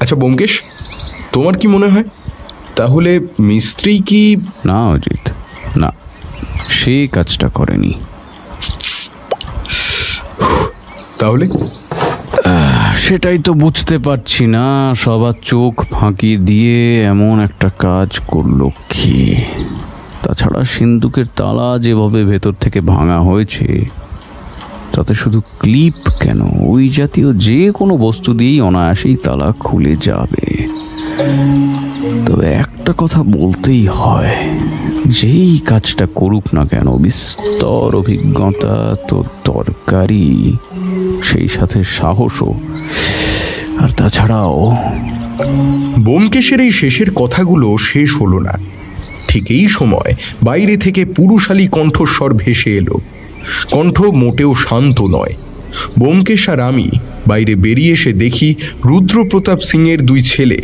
S4: আচ্ছা ব্যোমকেশ, তোমার কি মনে হয় তাহলে মিস্ত্রি কি?
S2: না অজিত, না, সে কাজটা করেনি।
S4: তাহলে
S2: সেটাই তো বুঝতে পারছি না। সবার চোখ ফাঁকি দিয়ে এমন একটা কাজ করলো কি? তাছাড়া সিন্ধুকের তালা যেভাবে ভেতর থেকে ভাঙা হয়েছে তাতে শুধু ক্লিপ কেন, ওই জাতীয় যে কোনো বস্তু দিয়েই অনায়াসেই তালা খুলে যাবে। তবে একটা কথা বলতেই হয়, যেই কাজটা করুক না কেন বিস্তর অভিজ্ঞতা তো দরকারি, সেই সাথে সাহসও। আর তাছাড়াও
S4: ব্যোমকেশের এই শেষের কথাগুলো শেষ হলো না। ঠিক এই সময় বাইরে থেকে পুরুষালী কণ্ঠস্বর ভেসে এলো। কণ্ঠ মোটেও শান্ত নয়। ব্যোমকেশ আর আমি বাইরে বেরিয়ে এসে দেখি রুদ্রপ্রতাপ সিংয়ের দুই ছেলে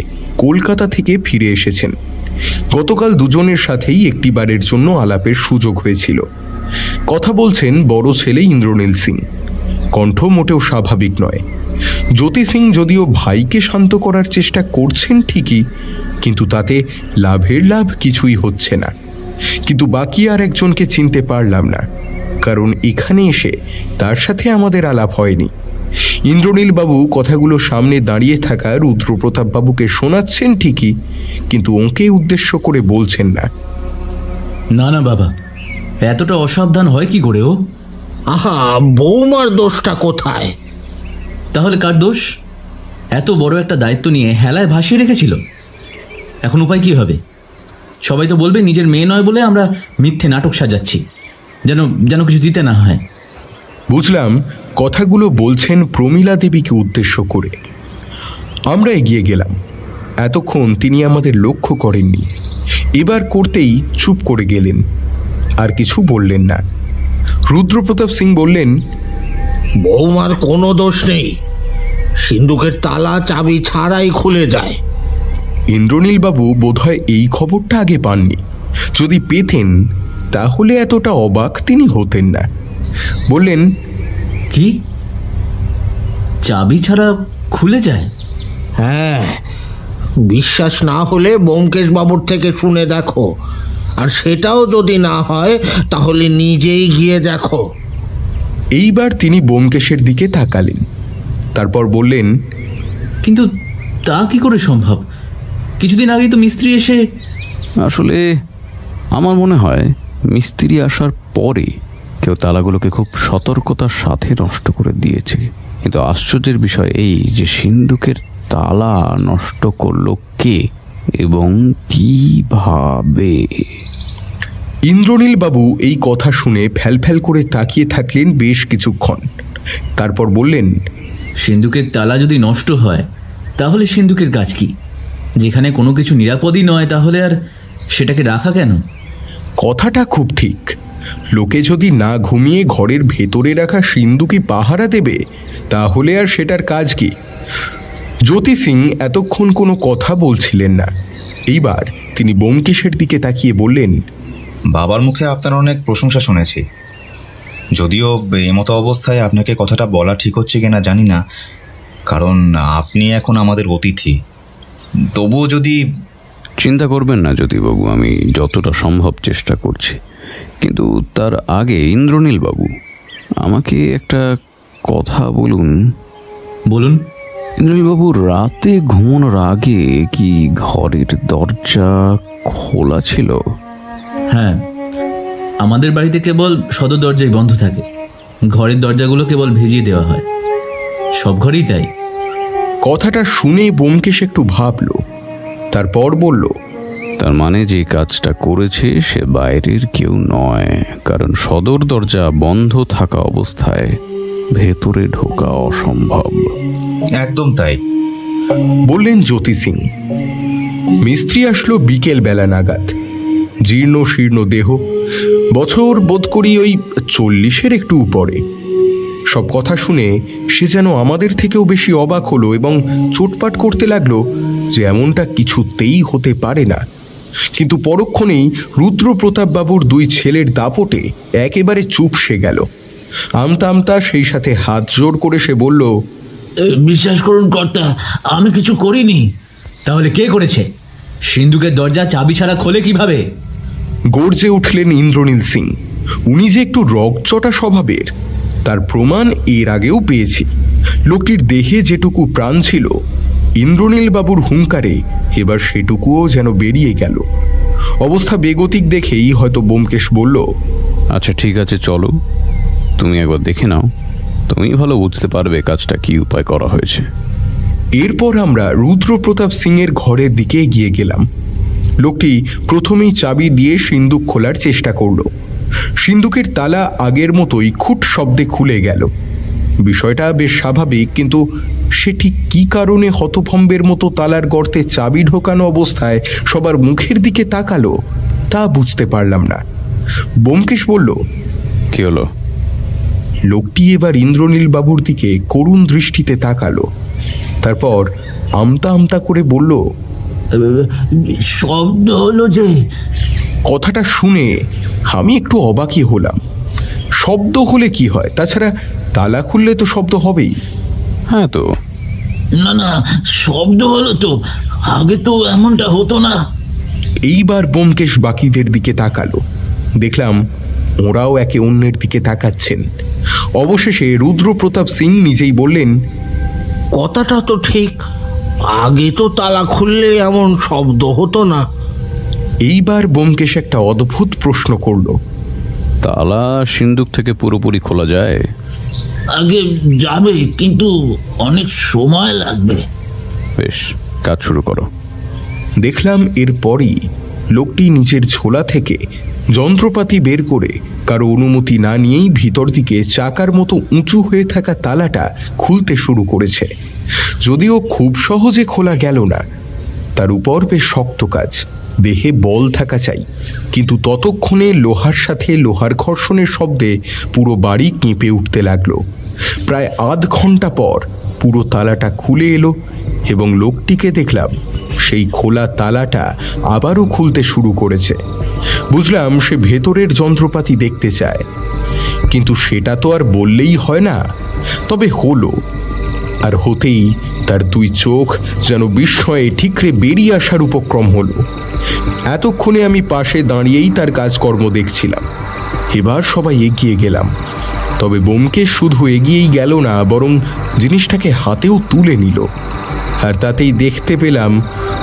S4: কলকাতা থেকে ফিরে এসেছেন গতকাল দুজনের সাথেই একটি বারের জন্য আলাপের সুযোগ হয়েছিল। কথা বলছেন বড় ছেলে ইন্দ্রনীল সিং। কণ্ঠ মোটেও স্বাভাবিক নয়। জ্যোতি সিং যদিও ভাইকে শান্ত করার চেষ্টা করছেন ঠিকই, কিন্তু তাতে লাভের লাভ কিছুই হচ্ছে না। কিন্তু বাকি আর একজনকে চিনতে পারলাম না, কারণ এখানে এসে তার সাথে আমাদের আলাপ হয়নি। ইন্দ্রনীল বাবু কথাগুলো সামনে দাঁড়িয়ে থাকা রুদ্রপ্রতাপ বাবুকে শোনাচ্ছেন ঠিকই, কিন্তু ওকে উদ্দেশ্য করে বলছেন না।
S6: না না বাবা, এতটা অসাবধান হয় কি করে ও?
S3: আহা, বৌমার দোষটা কোথায়?
S6: তাহলে কার দোষ? এত বড় একটা দায়িত্ব নিয়ে হেলায় ভাসিয়ে রেখেছিল। এখন উপায় কি হবে? সবাই তো বলবে নিজের মেয়ে নয় বলে আমরা মিথ্যে নাটক সাজাচ্ছি, যেন কিছু দিতে না হয়।
S4: বুঝলাম কথাগুলো বলছেন প্রমীলা দেবীকে উদ্দেশ্য করে। আমরা এগিয়ে গেলাম। এতক্ষণ তিনি আমাদের লক্ষ্য করেননি, এবার করতেই চুপ করে গেলেন, আর কিছু বললেন না। রুদ্রপ্রতাপ সিং বললেন,
S3: বৌমার কোনো দোষ নেই, সিন্ধুকের তালা চাবি ছাড়াই খুলে যায়।
S4: ইন্দ্রনীল বাবু বোধহয় এই খবরটা আগে পাননি। যদি পেতেন তাহলে এতটা অবাক তিনি হতেন না। বললেন,
S6: কি? চাবি ছাড়া খুলে যায়?
S3: হ্যাঁ, বিশ্বাস না হলে ব্যোমকেশ বাবুর থেকে শুনে দেখো, আর সেটাও যদি না হয় তাহলে নিজেই গিয়ে দেখো।
S4: এইবার তিনি ব্যোমকেশের দিকে তাকালেন, তারপর বললেন,
S6: কিন্তু তা কি করে সম্ভব? কিছুদিন আগেই তো মিস্ত্রি এসে...
S2: আসলে আমার মনে হয় মিস্ত্রি আসার পরে কেউ তালাগুলোকে খুব সতর্কতার সাথে নষ্ট করে দিয়েছে। কিন্তু আশ্চর্যের বিষয় এই যে সিন্ধুকের তালা নষ্ট করলো কে এবং কিভাবে।
S4: ইন্দ্রনীল বাবু এই কথা শুনে ফ্যালফ্যাল করে তাকিয়ে থাকলেন বেশ কিছুক্ষণ। তারপর বললেন,
S6: সিন্ধুকের তালা যদি নষ্ট হয় তাহলে সিন্ধুকের কাজ কি? যেখানে কোনো কিছু নিরাপদই নয়, তাহলে আর সেটাকে রাখা কেন?
S4: কথাটা খুব ঠিক। লোকে যদি না ঘুমিয়ে ঘরের ভেতরে রাখা সিন্ধুকই পাহারা দেবে, তাহলে আর সেটার কাজ কি? জ্যোতি সিং এতক্ষণ কোনো কথা বলছিলেন না। এইবার তিনি ব্যোমকেশের দিকে তাকিয়ে বললেন,
S7: বাবার মুখে আপনার অনেক প্রশংসা শুনেছি, যদিও এমতো অবস্থায় আপনাকে কথাটা বলা ঠিক হচ্ছে কিনা জানি না, কারণ আপনি এখন আমাদের অতিথি। তবুও যদি...
S2: চিন্তা করবেন না জ্যোতিবাবু, আমি যতটা সম্ভব চেষ্টা করছি। কিন্তু তার আগে ইন্দ্রনীল বাবু, আমাকে একটা কথা বলুন।
S6: বলুন।
S2: ইন্দ্রনীল বাবু, রাতে ঘুমানোর আগে কি ঘরের দরজা খোলা ছিল?
S6: হ্যাঁ, আমাদের বাড়িতে কেবল সদর দরজাই বন্ধ থাকে, ঘরের দরজাগুলো কেবল ভেজিয়ে দেওয়া হয়। সব ঘরেই তাই।
S4: কথাটা শুনে ব্যোমকেশ একটু ভাবল, তারপর বলল,
S2: তার মানে যে কাজটা করেছে সে বাইরের কেউ নয়, কারণ সদর দরজা বন্ধ থাকা অবস্থায় ভেতরে ঢোকা অসম্ভব।
S7: একদম তাই
S4: বললেন জ্যোতি সিং। মিস্ত্রি আসলো বিকেল বেলা নাগাদ। জীর্ণ শীর্ণ দেহ, বছর বোধ করি ওই 40-এর একটু উপরে। সব কথা শুনে সে যেন আমাদের থেকেও বেশি অবাক হলো এবং চোটপাট করতে লাগলো যে এমনটা কিছুতেই হতে পারে না। কিন্তু পরক্ষণেই রুদ্রপ্রতাপ বাবুর দুই ছেলের দাপটে একেবারে চুপসে গেল। আমতা আমতা সেই সাথে হাত জোড় করে সে বলল,
S6: বিশ্বাস করুন কর্তা, আমি কিছু করিনি। তাহলে কে করেছে? সিন্ধুকের দরজা চাবি ছাড়া খোলে কিভাবে?
S4: গর্জে উঠলেন ইন্দ্রনীল সিং। উনি যে একটু রগচটা স্বভাবের তার প্রমাণ এর আগেও পেয়েছি। লোকটির দেহে যেটুকু প্রাণ ছিল, ইন্দ্রনীল বাবুর হুঙ্কারে এবার সেটুকুও যেন বেরিয়ে গেল। অবস্থা বেগতিক দেখেই হয়তো ব্যোমকেশ বলল,
S2: আচ্ছা ঠিক আছে, চলো তুমি একবার দেখে নাও, তুমি ভালো বুঝতে পারবে কাজটা কি উপায় করা হয়েছে।
S4: এরপর আমরা রুদ্রপ্রতাপ সিংয়ের ঘরের দিকে এগিয়ে গেলাম। লোকটি প্রথমেই চাবি দিয়ে সিন্ধুক খোলার চেষ্টা করল। সিন্ধুকের তালা আগের মতোই খুট শব্দে খুলে গেল। বিষয়টা বেশ স্বাভাবিক, কিন্তু সে ঠিক কী কারণে হতভম্বের মতো তালার গর্তে চাবি ঢোকানো অবস্থায় সবার মুখের দিকে তাকালো তা বুঝতে পারলাম না। ব্যোমকেশ বলল,
S2: কি হলো?
S4: লোকটি এবার ইন্দ্রনীল বাবুর দিকে করুণ দৃষ্টিতে তাকালো, তারপর আমতা আমতা করে বলল,
S8: শব্দ হলো যে।
S4: কথাটা শুনে আমি একটু অবাকই হলাম। শব্দ হলে কি হয়? তাছাড়া তালা খুললে তো শব্দ হবেই।
S2: হ্যাঁ তো।
S8: না না, শব্দ হলো তো, আগে তো এমনটা হতো না।
S4: এইবার ব্যোমকেশ বাকিদের দিকে তাকালো। দেখলাম ওরাও একে অন্যের দিকে তাকাচ্ছেন। অবশেষে রুদ্রপ্রতাপ সিং নিজেই বললেন,
S3: কথাটা তো ঠিক, আগে তো তালা খুললে এমন শব্দ হতো না।
S4: এইবার ব্যোমকেশ একটা অদ্ভুত প্রশ্ন করল,
S2: তালা সিন্দুক থেকে পুরোপুরি খোলা যায়?
S8: আগে যাবে, কিন্তু অনেক সময় লাগবে।
S2: বেশ, কাজ শুরু করো।
S4: দেখলাম এরপরই লোকটি নিচের ঝোলা থেকে যন্ত্রপাতি বের করে কারো অনুমতি না নিয়েই ভিতর দিকে চাকার মতো উঁচু হয়ে থাকা তালাটা খুলতে শুরু করেছে। যদিও খুব সহজে খোলা গেল না, তার উপর বেশ শক্ত কাজ, দেহে বল থাকা চাই। কিন্তু ততক্ষণে লোহার সাথে লোহার ঘর্ষণের শব্দে পুরো বাড়ি কেঁপে উঠতে লাগলো। প্রায় আধ ঘন্টা পর পুরো তালাটা খুলে এলো এবং লোকটিকে দেখলাম সেই খোলা তালাটা আবারও খুলতে শুরু করেছে। বুঝলাম সে ভেতরের যন্ত্রপাতি দেখতে চায়, কিন্তু সেটা তো আর বললেই হয় না। তবে হলো, আর হতেই তার দুই চোখ যেন বিস্ময়ে ঠিকরে বেরিয়ে আসার উপক্রম হলো। এতক্ষণে আমি পাশে দাঁড়িয়েই তার কাজকর্ম দেখছিলাম। এবার সবাই এগিয়ে গেলাম। তবে ব্যোমকেশ শুধু এগিয়েই গেল না, বরং জিনিসটাকে হাতেও তুলে নিল। আর তাতেই দেখতে পেলাম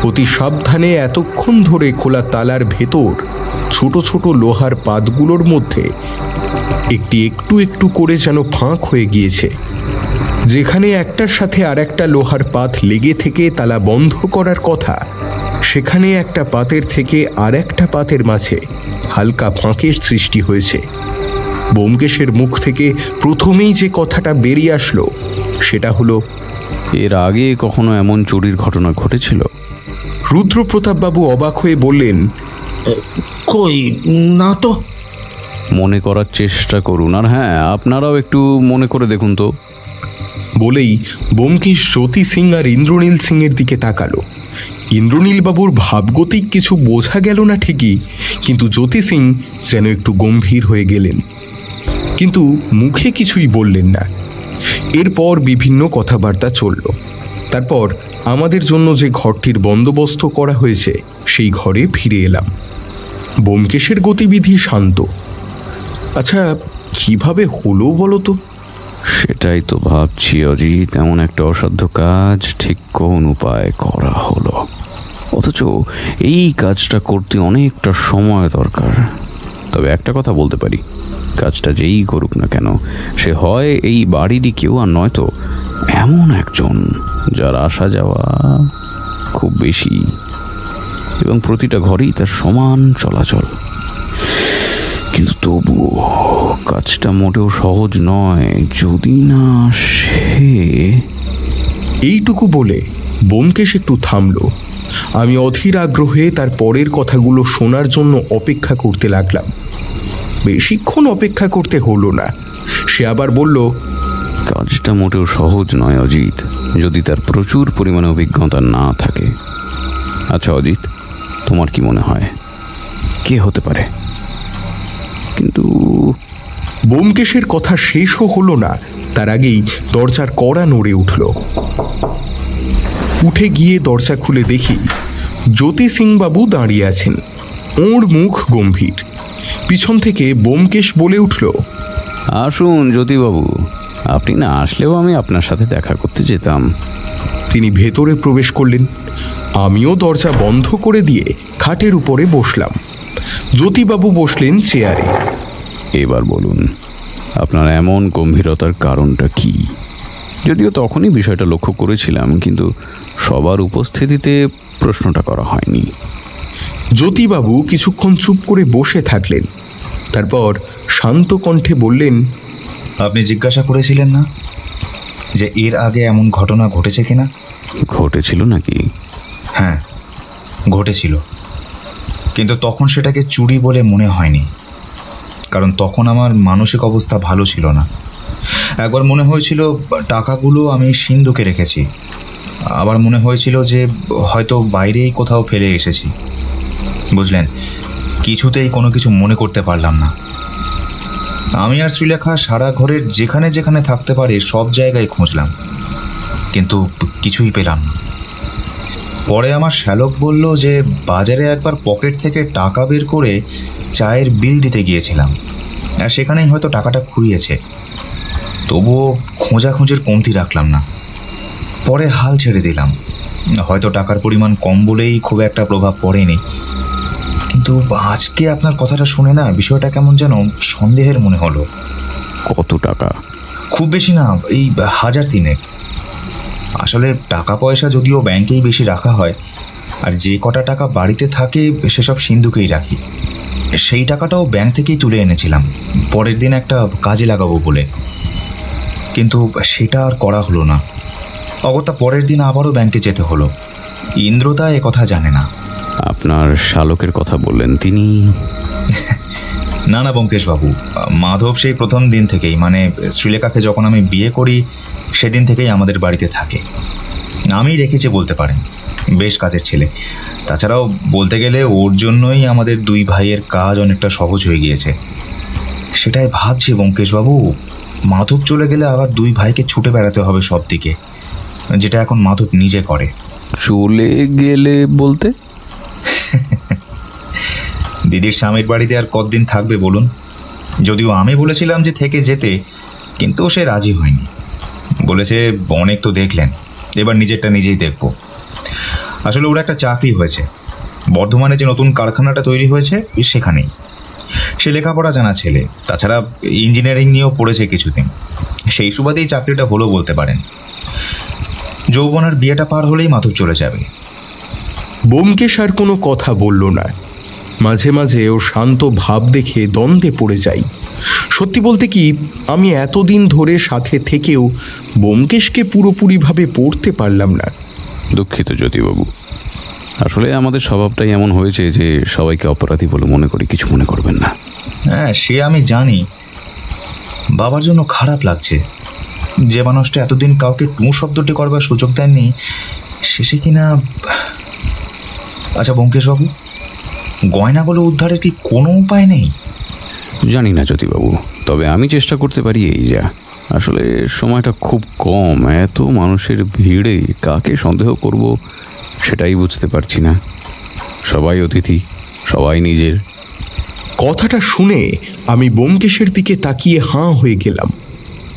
S4: অতি সাবধানে এতক্ষণ ধরে খোলা তালার ভেতর ছোট ছোট লোহার পাতগুলোর মধ্যে একটি একটু একটু করে যেন ফাঁক হয়ে গিয়েছে। যেখানে একটার সাথে আর একটা লোহার পাত লেগে থেকে তালা বন্ধ করার কথা, সেখানে একটা পাতের থেকে আর একটা পাতের মাঝে হালকা ফাঁকের সৃষ্টি হয়েছে। ব্যোমকেশের মুখ থেকে প্রথমেই যে কথাটা বেরিয়ে আসলো সেটা হলো,
S2: এর আগে কখনো এমন চুরির ঘটনা ঘটেছিল?
S4: রুদ্রপ্রতাপবাবু অবাক হয়ে বললেন,
S3: কই না তো।
S2: মনে করার চেষ্টা করুন, আর হ্যাঁ, আপনারাও একটু মনে করে দেখুন তো।
S4: বলেই ব্যোমকেশ জ্যোতি সিং আর ইন্দ্রনীল সিং এর দিকে তাকালো। ইন্দ্রনীল বাবুর ভাবগতিক কিছু বোঝা গেল না ঠিকই, কিন্তু জ্যোতি সিং যেন একটু গম্ভীর হয়ে গেলেন, কিন্তু মুখে কিছুই বললেন না। এরপর বিভিন্ন কথাবার্তা চলল। তারপর আমাদের জন্য যে ঘরটির বন্দোবস্ত করা হয়েছে সেই ঘরে ফিরে এলাম। ব্যোমকেশের গতিবিধি শান্ত। আচ্ছা, কিভাবে হলো বলো তো?
S2: সেটাই তো ভাবছি অজিত, এমন একটা অসাধ্য কাজ ঠিক কোন উপায় করা হলো, অথচ এই কাজটা করতে অনেকটা সময় দরকার। তবে একটা কথা বলতে পারি, কাজটা যেই করুক না কেন, সে হয় এই বাড়িরই কেউ, আর নয়তো এমন একজন যার আসা যাওয়া খুব বেশি এবং প্রতিটা ঘরেই তার সমান চলাচল। কিন্তু তবুও কাজটা মোটেও সহজ নয়, যদি না সে।
S4: এইটুকু বলে ব্যোমকেশ একটু থামল। আমি অধীর আগ্রহে তার পরের কথাগুলো শোনার জন্য অপেক্ষা করতে লাগলাম। বেশিক্ষণ অপেক্ষা করতে হলো না। সে আবার বলল,
S2: কাজটা মোটেও সহজ নয় অজিত, যদি তার প্রচুর পরিমাণে অভিজ্ঞতা না থাকে। আচ্ছা অজিত, তোমার কি মনে হয় কে হতে পারে? কিন্তু
S4: ব্যোমকেশের কথা শেষও হলো না, তার আগেই দরজার কড়া নড়ে উঠল। উঠে গিয়ে দরজা খুলে দেখি জ্যোতি সিং বাবু দাঁড়িয়ে আছেন। ওর মুখ গম্ভীর। পিছন থেকে ব্যোমকেশ বলে উঠল,
S2: আসুন জ্যোতিবাবু, আপনি না আসলেও আমি আপনার সাথে দেখা করতে যেতাম।
S4: তিনি ভেতরে প্রবেশ করলেন। আমিও দরজা বন্ধ করে দিয়ে খাটের উপরে বসলাম। জ্যোতিবাবু বসলেন চেয়ারে।
S2: এবার বলুন, আপনার এমন গম্ভীরতার কারণটা কি? যদিও তখনই বিষয়টা লক্ষ্য করেছিলাম, কিন্তু সবার উপস্থিতিতে প্রশ্নটা করা হয়নি।
S4: জ্যোতিবাবু কিছুক্ষণ চুপ করে বসে থাকলেন। তারপর শান্ত কণ্ঠে বললেন,
S7: আপনি জিজ্ঞাসা করেছিলেন না যে এর আগে এমন ঘটনা ঘটেছে কিনা?
S2: ঘটেছিল নাকি?
S7: হ্যাঁ, ঘটেছিল, কিন্তু তখন সেটাকে চুরি বলে মনে হয়নি, কারণ তখন আমার মানসিক অবস্থা ভালো ছিল না। একবার মনে হয়েছিল টাকাগুলো আমি সিন্ধুকে রেখেছি, আবার মনে হয়েছিল যে হয়তো বাইরেই কোথাও ফেলে এসেছি। বুঝলেন, কিছুতেই কোনো কিছু মনে করতে পারলাম না। আমি আর শ্রীলেখা সারা ঘরের যেখানে যেখানে থাকতে পারে সব জায়গায় খুঁজলাম, কিন্তু কিছুই পেলাম না। পরে আমার শ্যালক বলল যে বাজারে একবার পকেট থেকে টাকা বের করে চায়ের বিল দিতে গিয়েছিলাম, আর সেখানেই হয়তো টাকাটা খুইয়েছে। তবুও খোঁজাখুঁজির কমতি রাখলাম না। পরে হাল ছেড়ে দিলাম। হয়তো টাকার পরিমাণ কম বলেই খুব একটা প্রভাব পড়েনি, কিন্তু আজকে আপনার কথাটা শুনে না বিষয়টা কেমন যেন সন্দেহের মনে হলো।
S2: কত টাকা?
S7: খুব বেশি না, এই 1000-3। আসলে টাকা পয়সা যদিও ব্যাংকেই বেশি রাখা হয়, আর যে কটা টাকা বাড়িতে থাকে সেসব সিন্ধুকেই রাখি। সেই টাকাটাও ব্যাংক থেকেই তুলে এনেছিলাম পরের দিন একটা কাজে লাগাবো বলে, কিন্তু সেটা আর করা হলো না। অগত্যা পরের দিন আবারও ব্যাংকে যেতে হলো। ইন্দ্রদা এ কথা জানে না।
S2: আপনার শালকের কথা বললেন, তিনি?
S7: না না ব্যোমকেশবাবু, মাধব সেই প্রথম দিন থেকেই, মানে শ্রীলেখাকে যখন আমি বিয়ে করি সেদিন থেকেই আমাদের বাড়িতে থাকে। আমি রেখেছি বলতে পারেন, বেশ কাজের ছেলে। তাছাড়াও বলতে গেলে ওর জন্যই আমাদের দুই ভাইয়ের কাজ অনেকটা সহজ হয়ে গিয়েছে। সেটাই ভাবছি ব্যোমকেশবাবু, মাধব চলে গেলে আবার দুই ভাইকে ছুটে বেড়াতে হবে সব দিকে, যেটা এখন মাধব নিজে করে।
S2: চলে গেলে বলতে?
S7: দিদির স্বামীর বাড়িতে আর কতদিন থাকবে বলুন? যদিও আমি বলেছিলাম যে থেকে যেতে, কিন্তু সে রাজি হয়নি। বলেছে অনেক তো দেখলেন, এবার নিজেরটা নিজেই দেখব। আসলে ওর একটা চাকরি হয়েছে, বর্ধমানে যে নতুন কারখানাটা তৈরি হয়েছে সেখানেই। সে লেখাপড়া জানা ছেলে, তাছাড়া ইঞ্জিনিয়ারিং নিয়েও পড়েছে কিছুদিন। সেই সুবাদেই চাকরিটা হলো বলতে পারেন। যৌবনের বিয়েটা পার হলেই মাধব চলে যাবে।
S4: ব্যোমকেশ আর কোনো কথা বলল না। মাঝে মাঝে ওর শান্ত ভাব দেখে দ্বন্দ্বে পড়ে যাই। সত্যি বলতে কি, আমি এতদিন ধরে সাথে থেকেও ব্যোমকেশকে পুরোপুরিভাবে পড়তে পারলাম না।
S2: দুঃখিত জ্যোতিবাবু, আসলে আমাদের স্বভাবটাই এমন হয়েছে যে সবাইকে অপরাধী বলে মনে করি। কিছু মনে করবেন না।
S7: হ্যাঁ, সে আমি জানি। বাবার জন্য খারাপ লাগছে, যে মানুষটা এতদিন কাউকে টু শব্দটি করবার সুযোগ দেননি, শেষে কিনা। আচ্ছা ব্যোমকেশবাবু, গয়নাগুলো উদ্ধারের কি কোনো উপায় নেই?
S2: জানি না জ্যোতিবাবু, তবে আমি চেষ্টা করতে পারি। এই যা, আসলে সময়টা খুব কম। এত মানুষের ভিড়ে কাকে সন্দেহ করব সেটাই বুঝতে পারছি না। সবাই অতিথি, সবাই নিজের।
S4: কথাটা শুনে আমি ব্যোমকেশের দিকে তাকিয়ে হাঁ হয়ে গেলাম।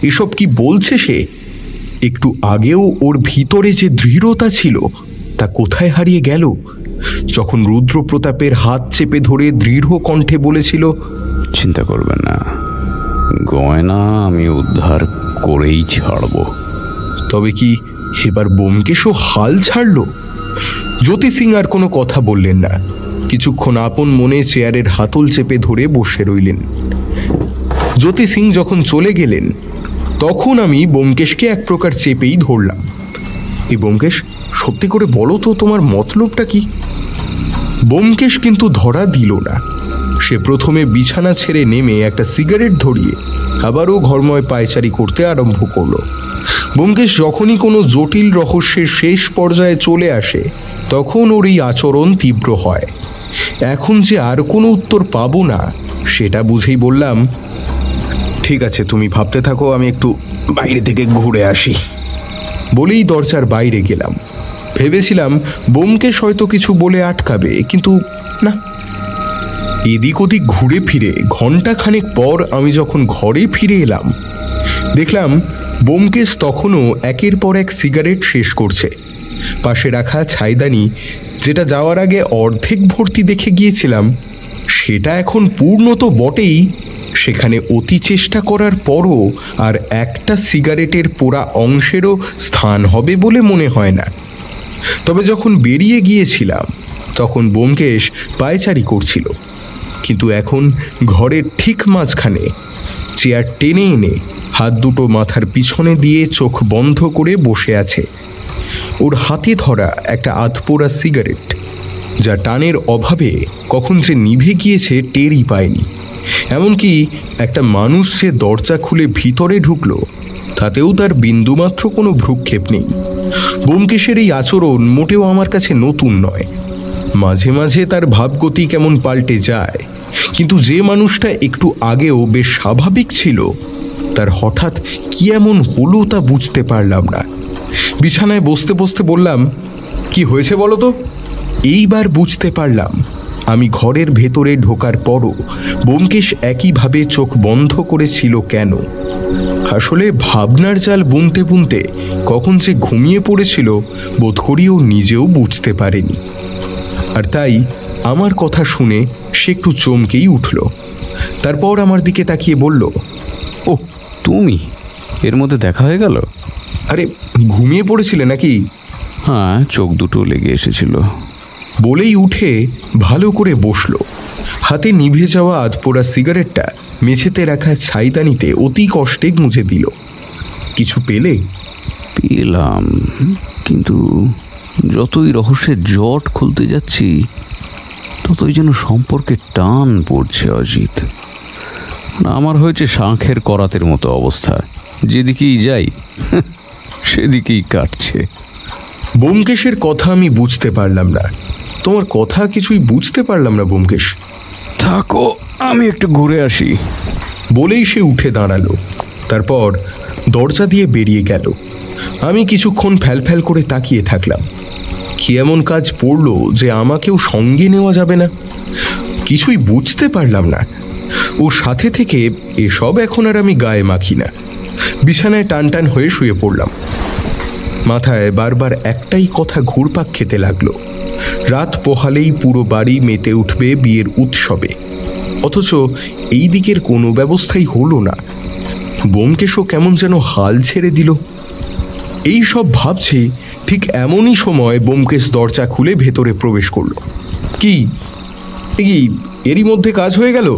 S4: এসব কি বলছে সে? একটু আগেও ওর ভিতরে যে দৃঢ়তা ছিল তা কোথায় হারিয়ে গেল? যখন রুদ্রপ্রতাপের হাত চেপে ধরে দৃঢ় কণ্ঠে বলেছিল,
S2: চিন্তা করবেন না, গয়না আমি উদ্ধার করেই ছাড়ব।
S4: তবে কি এবার ব্যোমকেশও হাল ছাড়ল? জ্যোতি সিং আর কোনো কথা বললেন না। কিছুক্ষণ আপন মনে চেয়ারের হাতল চেপে ধরে বসে রইলেন। জ্যোতি সিং যখন চলে গেলেন তখন আমি ব্যোমকেশকে এক প্রকার চেপেই ধরলাম। এই ব্যোমকেশ, সত্যি করে বলো তো তোমার মতলবটা কি? ব্যোমকেশ কিন্তু ধরা দিল না। সে প্রথমে বিছানা ছেড়ে নেমে একটা সিগারেট ধরিয়ে আবারও ঘরময় পায়চারি করতে আরম্ভ করল। ব্যোমকেশ যখনই কোনো জটিল রহস্যের শেষ পর্যায়ে চলে আসে তখন ওর এই আচরণ তীব্র হয়। এখন যে আর কোনো উত্তর পাবো না সেটা বুঝেই বললাম, ঠিক আছে, তুমি ভাবতে থাকো, আমি একটু বাইরে থেকে ঘুরে আসি। বলেই দরজার বাইরে গেলাম। ভেবেছিলাম ব্যোমকেশ হয়তো কিছু বলে আটকাবে, কিন্তু না। এদিক ওদিক ঘুরে ফিরে ঘণ্টাখানেক পর আমি যখন ঘরে ফিরে এলাম দেখলাম ব্যোমকেশ তখনও একের পর এক সিগারেট শেষ করছে। পাশে রাখা ছাইদানি, যেটা যাওয়ার আগে অর্ধেক ভর্তি দেখে গিয়েছিলাম, সেটা এখন পূর্ণ তো বটেই, সেখানে অতি চেষ্টা করার পরও আর একটা সিগারেটের পোড়া অংশেরও স্থান হবে বলে মনে হয় না। তবে যখন বেরিয়ে গিয়েছিলাম তখন ব্যোমকেশ পায়চারি করছিল, কিন্তু এখন ঘরের ঠিক মাঝখানে চেয়ার টেনে এনে হাত দুটো মাথার পিছনে দিয়ে চোখ বন্ধ করে বসে আছে। ওর হাতে ধরা একটা আধপোড়া সিগারেট, যা টানের অভাবে কখন যে নিভে গিয়েছে টেরই পায়নি। এমনকি একটা মানুষ যে দরজা খুলে ভিতরে ঢুকলো তাতেও তার বিন্দুমাত্র কোনো ভ্রুক্ষেপ নেই। ব্যোমকেশের এই আচরণ মোটেও আমার কাছে নতুন নয়। মাঝে মাঝে তার ভাবগতি কেমন পাল্টে যায়, কিন্তু যে মানুষটা একটু আগেও বেশ স্বাভাবিক ছিল, তার হঠাৎ কি এমন হলো তা বুঝতে পারলাম না। বিছানায় বসতে বসতে বললাম, কি হয়েছে বলো তো? এইবার বুঝতে পারলাম আমি ঘরের ভেতরে ঢোকার পরও ব্যোমকেশ একইভাবে চোখ বন্ধ করেছিল কেন। আসলে ভাবনার জাল বুনতে বুনতে কখন যে ঘুমিয়ে পড়েছিল বোধ করি ও নিজেও বুঝতে পারেনি। আর তাই আমার কথা শুনে সে একটু চমকেই উঠল। তারপর আমার দিকে তাকিয়ে বলল,
S2: ও তুমি, এর মধ্যে দেখা হয়ে গেল?
S4: আরে ঘুমিয়ে পড়েছিলে নাকি?
S2: হ্যাঁ, চোখ দুটো লেগে এসেছিল।
S4: বলেই উঠে ভালো করে বসল। হাতে নিভে যাওয়া আধপোড়া সিগারেটটা মেঝেতে রাখা ছাইদানিতে অতি কষ্টে মুছে দিল। কিছু পেলে?
S2: পেলাম, কিন্তু যতই রহস্যের জট খুলতে যাচ্ছি ততই যেন সম্পর্কে টান পড়ছে অজিত। আমার হয়েছে শাঁখের করাতের মতো অবস্থা, যেদিকেই যাই সেদিকেই কাটছে।
S4: ব্যোমকেশের কথা আমি বুঝতে পারলাম না। তোমার কথা কিছুই বুঝতে পারলাম না ব্যোমকেশ।
S2: থাকো, আমি একটু ঘুরে আসি।
S4: বলেই সে উঠে দাঁড়ালো। তারপর দরজা দিয়ে বেরিয়ে গেল। আমি কিছুক্ষণ ফ্যালফ্যাল করে তাকিয়ে থাকলাম। কি এমন কাজ পড়লো যে আমাকেও সঙ্গে নেওয়া যাবে না? কিছুই বুঝতে পারলাম না। ওর সাথে থেকে এসব এখন আর আমি গায়ে মাখি না। বিছানায় টান টান হয়ে শুয়ে পড়লাম। মাথায় বারবার একটাই কথা ঘুরপাক খেতে লাগলো, রাত পোহালেই পুরো বাড়ি মেতে উঠবে বিয়ের উৎসবে। অথচ এই দিকের কোনো ব্যবস্থাই হলো না। ব্যোমকেশও কেমন যেন হাল ছেড়ে দিল। এই সব ভাবছি, ঠিক এমনই সময় ব্যোমকেশ দরজা খুলে ভেতরে প্রবেশ করলো। কি এরই মধ্যে কাজ হয়ে গেল?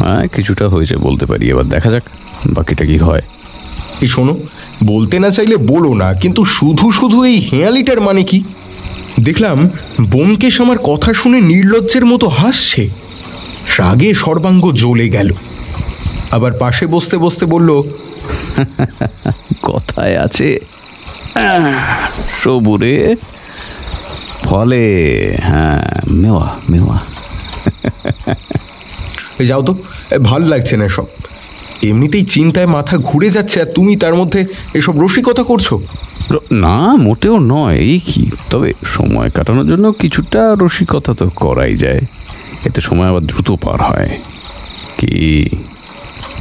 S2: হ্যাঁ, কিছুটা হয়েছে বলতে পারি, এবার দেখা যাক বাকিটা কি হয়।
S4: এই শোনো, বলতে না চাইলে বলো না, কিন্তু শুধু শুধু এই হেঁয়ালিটার মানে কি? দেখলাম ব্যোমকেশ আমার কথা শুনে নির্লজ্জের মতো হাসছে। রাগে সর্বাঙ্গ জ্বলে গেল। আবার পাশে বসতে বসতে বলল,
S2: কথায় আছে সবুরে ফলে হ্যাঁ মেওয়া মেওয়া।
S4: যাও তো, ভাল লাগছে না সব। এমনিতেই চিন্তায় মাথা ঘুরে যাচ্ছে, আর তুমি তার মধ্যে এসব রসিকতা করছো।
S2: না, মোটেও নয়। এই কি, তবে সময় কাটানোর জন্য কিছুটা রসিকতা তো করাই যায়, এতে সময় আবার দ্রুত পার হয়। কি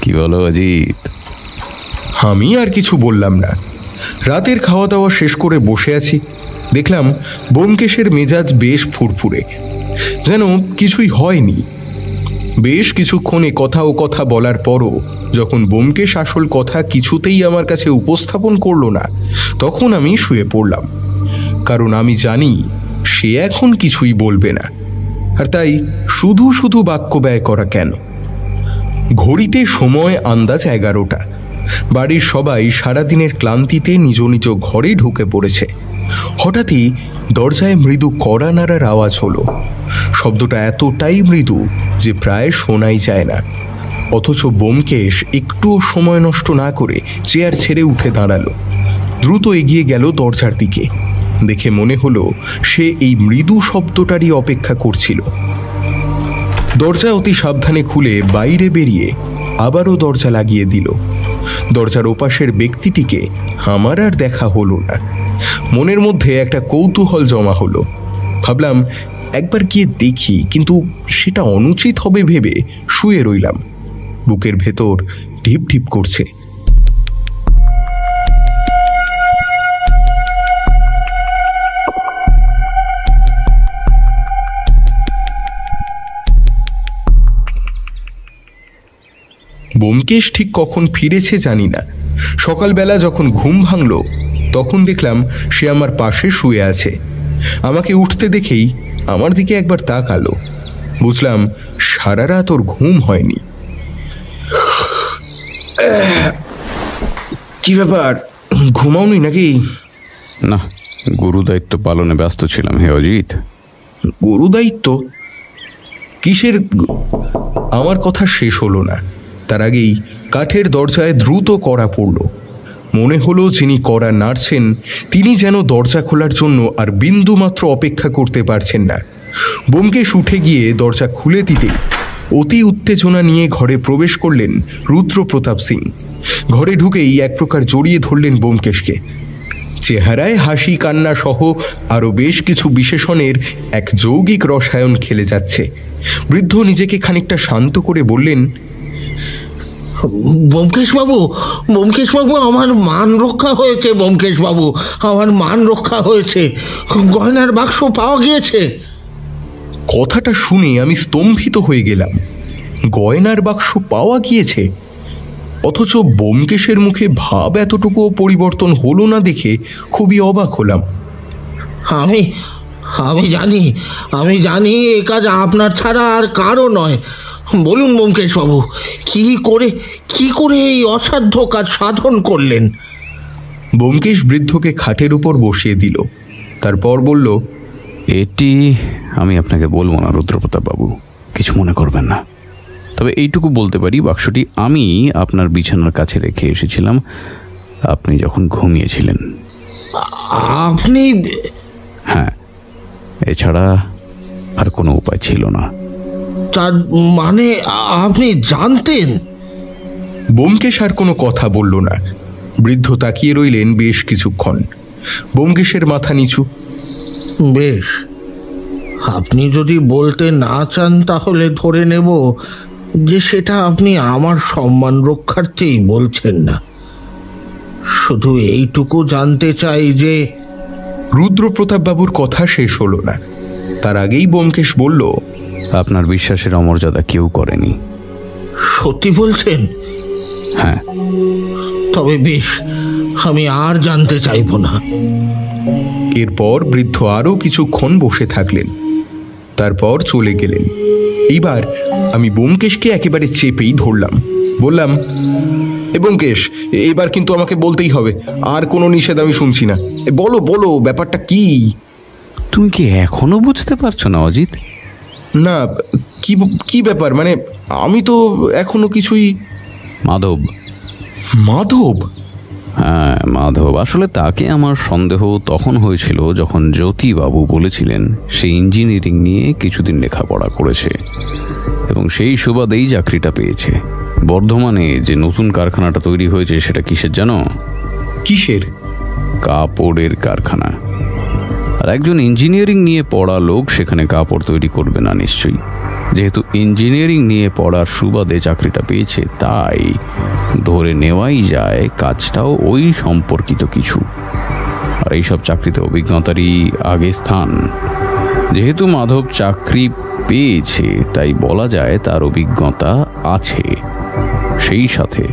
S2: কি বলো অজিত?
S4: আমি আর কিছু বললাম না। রাতের খাওয়া দাওয়া শেষ করে বসে আছি। দেখলাম ব্যোমকেশের মেজাজ বেশ ফুরফুরে, যেন কিছুই হয়নি। বেশ কিছুক্ষণ এ কথা ও কথা বলার পরও যখন ব্যোমকেশ আসল কথা কিছুতেই আমার কাছে উপস্থাপন করলো না, তখন আমি শুয়ে পড়লাম। কারণ আমি জানি সে এখন কিছুই বলবে না। আর তাই শুধু শুধু বাক্য ব্যয় করা কেন? ঘড়িতে সময় আন্দাজ 11টা। বাড়ির সবাই সারাদিনের ক্লান্তিতে নিজ নিজ ঘরে ঢুকে পড়েছে। হঠাৎই দরজায় মৃদু কড়া নাড়ার আওয়াজ হলো। শব্দটা এতটাই মৃদু যে প্রায় শোনাই যায় না। অথচ ব্যোমকেশ একটুও সময় নষ্ট না করে চেয়ার ছেড়ে উঠে দাঁড়ালো। দ্রুত এগিয়ে গেল দরজার দিকে। দেখে মনে হলো সে এই মৃদু শব্দটারই অপেক্ষা করছিল। দরজা অতি সাবধানে খুলে বাইরে বেরিয়ে আবারও দরজা লাগিয়ে দিল। দরজার ওপাশের ব্যক্তিটিকে আমার আর দেখা হলো না। মনের মধ্যে একটা কৌতূহল জমা হলো। ভাবলাম একবার গিয়ে দেখি, কিন্তু সেটা অনুচিত হবে ভেবে শুয়ে রইলাম। বুকের ভেতর ঢিপ ঢিপ করছে। ব্যোমকেশ ঠিক কখন ফিরেছে জানি না। সকালবেলা যখন ঘুম ভাঙল তখন দেখলাম সে আমার পাশে শুয়ে আছে। আমাকে উঠতে দেখেই আমার দিকে একবার তাকালো। বুঝলাম সারা রাত ওর ঘুম হয়নি। কি ব্যাপার, ঘুমাওনি নাকি?
S2: না, গুরু দায়িত্ব পালনে ব্যস্ত ছিলাম হে অজিত।
S4: গুরু দায়িত্ব? কিসের? আমার কথা শেষ হলো না, তার আগেই কাঠের দরজায় দ্রুত কড়া পড়ল। মনে হলো যিনি কড়া নাড়ছেন তিনি যেন দরজা খোলার জন্য আর বিন্দুমাত্র অপেক্ষা করতে পারছেন না। ব্যোমকেশ উঠে গিয়ে দরজা খুলে দিতে অতি উত্তেজনা নিয়ে ঘরে প্রবেশ করলেন রুদ্রপ্রতাপ সিং। ঘরে ঢুকেই এক প্রকার জড়িয়ে ধরলেন ব্যোমকেশকে। চেহারায় হাসি কান্না সহ আরও বেশ কিছু বিশেষণের এক যৌগিক রসায়ন খেলে যাচ্ছে। বৃদ্ধ নিজেকে খানিকটা শান্ত করে বললেন,
S3: ব্যোমকেশবাবু, ব্যোমকেশবাবু, আমার মান রক্ষা হয়েছে। ব্যোমকেশবাবু, আমার মান রক্ষা হয়েছে। গয়নার বাক্স পাওয়া গিয়েছে।
S4: কথাটা শুনে আমি স্তম্ভিত হয়ে গেলাম। গয়নার বাক্স পাওয়া গিয়েছে? অথচ ব্যোমকেশের মুখে ভাব এতটুকুও পরিবর্তন হলো না দেখে খুবই অবাক হলাম।
S3: আমি জানি এ কাজ আপনার ছাড়া আর কারো নয়। বলুন ব্যোমকেশবাবু, কি করে এই অসাধ্য কাজ সাধন করলেন?
S4: ব্যোমকেশ বৃদ্ধকে খাটের উপর বসিয়ে দিল। তারপর বলল,
S2: এটি আমি আপনাকে বলবো না রুদ্রপ্রতাপ বাবু, কিছু মনে করবেন না। তবে এইটুকু বলতে পারি, বাক্সটি আমি আপনার বিছানার কাছে রেখে এসেছিলাম আপনি যখন ঘুমিয়েছিলেন।
S3: আপনি?
S2: হ্যাঁ, এছাড়া আর কোনো উপায় ছিল না।
S3: তার মানে আপনি জানতেন?
S4: ব্যোমকেশ আর কোনো কথা বলল না। বৃদ্ধ তাকিয়ে রইলেন বেশ কিছুক্ষণ। ব্যোমকেশের মাথা নিচু।
S3: বেশ, আপনি যদি বলতে না চান তাহলে ধরে নেব যে সেটা আপনি আমার সম্মান রক্ষার্থেই বলছেন না। শুধু এইটুকু জানতে চাই যে...
S4: রুদ্রপ্রতাপ বাবুর কথা শেষ হলো না। তার আগেই ব্যোমকেশ বলল,
S2: আপনার বিশ্বাসের অমর্যাদা কেউ করেনি।
S3: সত্যি বলছেন?
S2: হ্যাঁ।
S3: তবে বেশ, আমি আর জানতে চাইব না।
S4: এরপর বৃদ্ধ আরও কিছুক্ষণ বসে থাকলেন, তারপর চলে গেলেন। এইবার আমি ব্যোমকেশকে একেবারে চেপেই ধরলাম। বললাম, ব্যোমকেশ, এবার কিন্তু আমাকে বলতেই হবে, আর কোনো নিষেধ আমি শুনছি না। বলো বলো, ব্যাপারটা কি?
S2: তুমি কি এখনো বুঝতে পারছো না অজিত?
S4: না, কি ব্যাপার? মানে আমি তো এখনো কিছুই...
S2: মাধব।
S4: মাধব?
S2: হ্যাঁ, মাধব। আসলে তাকে আমার সন্দেহ তখন হয়েছিল যখন জ্যোতিবাবু বলেছিলেন সে ইঞ্জিনিয়ারিং নিয়ে কিছুদিন লেখাপড়া করেছে এবং সেই সুবাদেই চাকরিটা পেয়েছে। বর্ধমানে যে নতুন কারখানাটা তৈরি হয়েছে সেটা কিসের জানো?
S4: কিসের?
S2: কাপড়ের কারখানা। আর একজন ইঞ্জিনিয়ারিং নিয়ে পড়া লোক সেখানে কাপড় তৈরি করবে না নিশ্চয়ই। যেহেতু ইঞ্জিনিয়ারিং নিয়ে পড়ার সুবাদে চাকরিটা পেয়েছে, তাই ধরে নেওয়াই যায় কাজটাও ওই সম্পর্কিত কিছু। আর এইসব চাকরিতে অভিজ্ঞতারই আগে স্থান। যেহেতু মাধব চাকরি পেয়েছে, তাই বলা যায় তার অভিজ্ঞতা আছে, সেই সাথে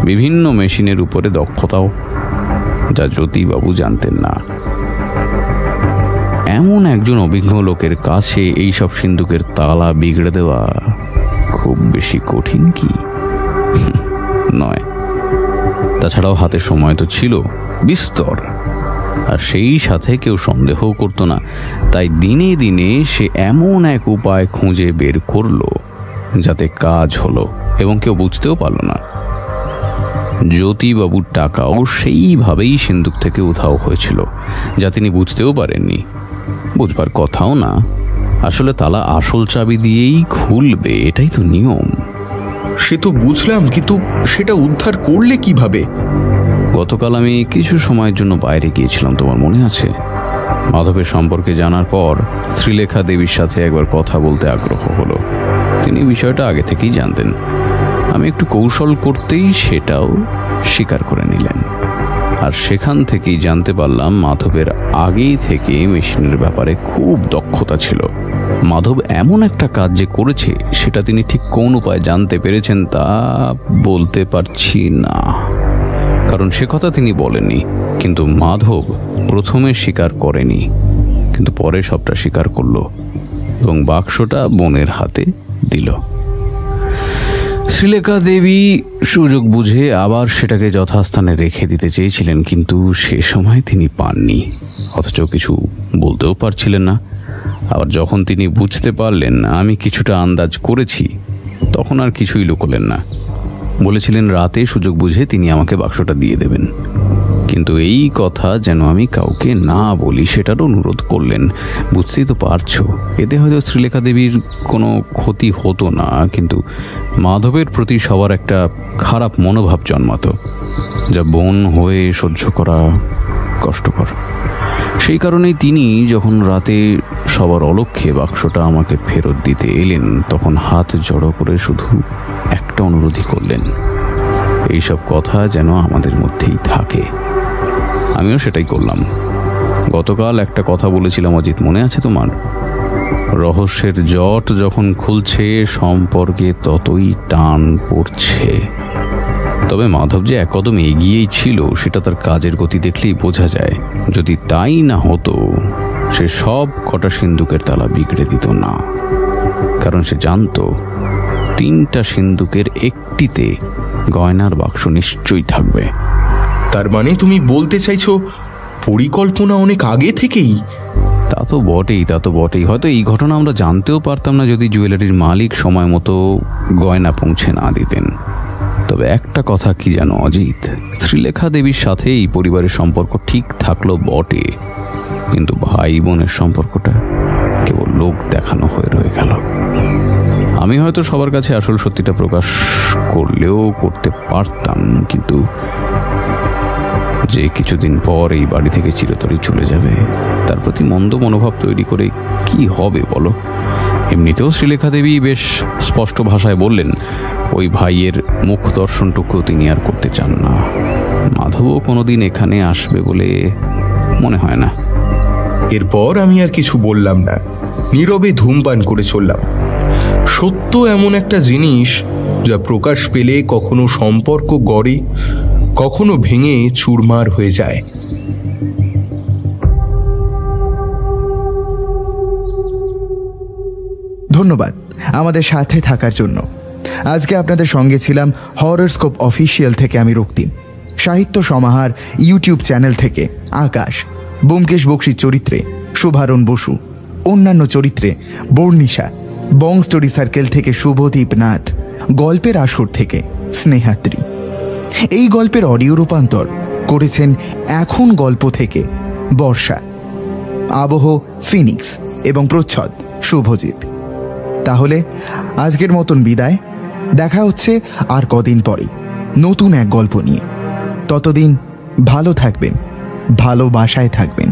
S2: বিভিন্ন মেশিনের উপরে দক্ষতাও, যা জ্যোতিবাবু জানতেন না। এমন একজন অভিজ্ঞ লোকের কাছে এইসব সিন্দুকের তালা বিগড়ে দেওয়া খুব বেশি কঠিন কি? নয়। তাছাড়াও হাতে সময় তো ছিল বিস্তর, আর সেই সাথে কেউ সন্দেহও করতো না। তাই দিনে দিনে সে এমন এক উপায় খুঁজে বের করলো যাতে কাজ হলো এবং কেউ বুঝতেও পারল না। জ্যোতিবাবুর টাকাও সেইভাবেই সিন্দুক থেকে উধাও হয়েছিল, যা তিনি বুঝতেও পারেননি। বুঝবার কথাও না। আসলে তালা আসল চাবি দিয়েই খুলবে, এটাই তো নিয়ম।
S4: সে তো বুঝলাম, কিন্তু সেটা উদ্ধার করলে কিভাবে?
S2: গতকাল আমি কিছু সময়ের জন্য বাইরে গিয়েছিলাম, তোমার মনে আছে? মাধবের সম্পর্কে জানার পর শ্রীলেখা দেবীর সাথে একবার কথা বলতে আগ্রহ হলো। তিনি বিষয়টা আগে থেকেই জানতেন। আমি একটু কৌশল করতেই সেটাও স্বীকার করে নিলেন। আর সেখান থেকেই জানতে পারলাম মাধবের আগেই থেকে মেশিনের ব্যাপারে খুব দক্ষতা ছিল। মাধব এমন একটা কাজ যে করেছে সেটা তিনি ঠিক কোন উপায় জানতে পেরেছেন তা বলতে পারছি না, কারণ সে কথা তিনি বলেননি। কিন্তু মাধব প্রথমে স্বীকার করেনি, কিন্তু পরে সবটা স্বীকার করলো এবং বাক্সটা বোনের হাতে দিল। শ্রীলেখা দেবী সুযোগ বুঝে আবার সেটাকে যথাস্থানে রেখে দিতে চেয়েছিলেন, কিন্তু সে সময় তিনি পাননি। অথচ কিছু বলতেও পারছিলেন না। আবার যখন তিনি বুঝতে পারলেন আমি কিছুটা আন্দাজ করেছি, তখন আর কিছুই লুকোলেন না। বলেছিলেন রাতে সুযোগ বুঝে তিনি আমাকে বাক্সটা দিয়ে দেবেন, কিন্তু এই কথা যেন আমি কাউকে না বলি সেটার অনুরোধ করলেন। বুঝতেই তো পারছো, এতে হয়তো শ্রীলেখা দেবীর কোনো ক্ষতি হতো না, কিন্তু মাধবের প্রতি সবার একটা খারাপ মনোভাব জন্মাতো, যা বোন হয়ে সহ্য করা কষ্টকর। সেই কারণেই তিনি যখন রাতে সবার অলক্ষ্যে বাক্সটা আমাকে ফেরত দিতে এলেন, তখন হাত জড়ো করে শুধু একটা অনুরোধই করলেন, এইসব কথা যেন আমাদের মধ্যেই থাকে। আমিও সেটাই করলাম। গতকাল একটা কথা বলেছিলাম অজিত, মনে আছে তোমার? রহস্যের জট যখন খুলছে সম্পর্কে ততই টান পড়ছে। তবে মাধব যে এক কদম এগিয়েই ছিল সেটা তার কাজের গতি দেখলেই বোঝা যায়। যদি তাই না হতো, সে সব কটা সিন্দুকের তালা বিগড়ে দিত না, কারণ সে জানতো 3টা সিন্দুকের একটিতে গয়নার বাক্স নিশ্চয়ই থাকবে।
S4: তার মানে তুমি বলতে চাইছো পরিকল্পনা অনেক আগে থেকেই?
S2: তা তো বটেই। হয়তো এই ঘটনা আমরা জানতেও পারতাম না যদি জুয়েলারির মালিক সময় মতো গয়না পৌঁছে না দিতেন। তবে একটা কথা কি জানো অজিত, শ্রীলেখা দেবীর সাথে এই পরিবারের সম্পর্ক ঠিক থাকলো বটে, কিন্তু ভাই বোনের সম্পর্কটা কেবল লোক দেখানো হয়ে রয়ে গেল। আমি হয়তো সবার কাছে আসল সত্যিটা প্রকাশ করলেও করতে পারতাম, কিন্তু যে কিছুদিন পর এই বাড়ি থেকে চিরতরে চলে যাবে, তার প্রতি মন্দ মনোভাব তৈরি করে কি হবে বলো? এমনিতেও শ্রীলেখা দেবী বেশ স্পষ্ট ভাষায় বললেন ওই ভাইয়ের মুখ দর্শনটুকু তিনি আর করতে চান না। মাধবও কোনোদিন এখানে আসবে বলে মনে হয় না।
S4: এরপর আমি আর কিছু বললাম না, নীরবে ধূমপান করে চললাম। সত্য এমন একটা জিনিস যা প্রকাশ পেলে কখনো সম্পর্ক গড়ে, কখনো ভেঙে চুরমার হয়ে যায়।
S9: ধন্যবাদ আমাদের সাথে থাকার জন্য। আজকে আপনাদের সঙ্গে ছিলাম হররস্কোপ অফিসিয়াল থেকে আমি রক্তিম, সাহিত্য সমাহার ইউটিউব চ্যানেল থেকে আকাশ, ব্যোমকেশ বক্সির চরিত্রে শুভারণ বসু, অন্যান্য চরিত্রে বর্ণিশা, বং স্টোরি সার্কেল থেকে শুভদীপ নাথ, গল্পের আসর থেকে স্নেহাত্রী। এই গল্পের অডিও রূপান্তর করেছেন এখন গল্প থেকে বর্ষা, আবহ ফিনিক্স এবং প্রচ্ছদ শুভজিৎ। তাহলে আজকের মতন বিদায়, দেখা হচ্ছে আর কদিন পরে নতুন এক গল্প নিয়ে। ততদিন ভালো থাকবেন, ভালোবাসায় থাকবেন।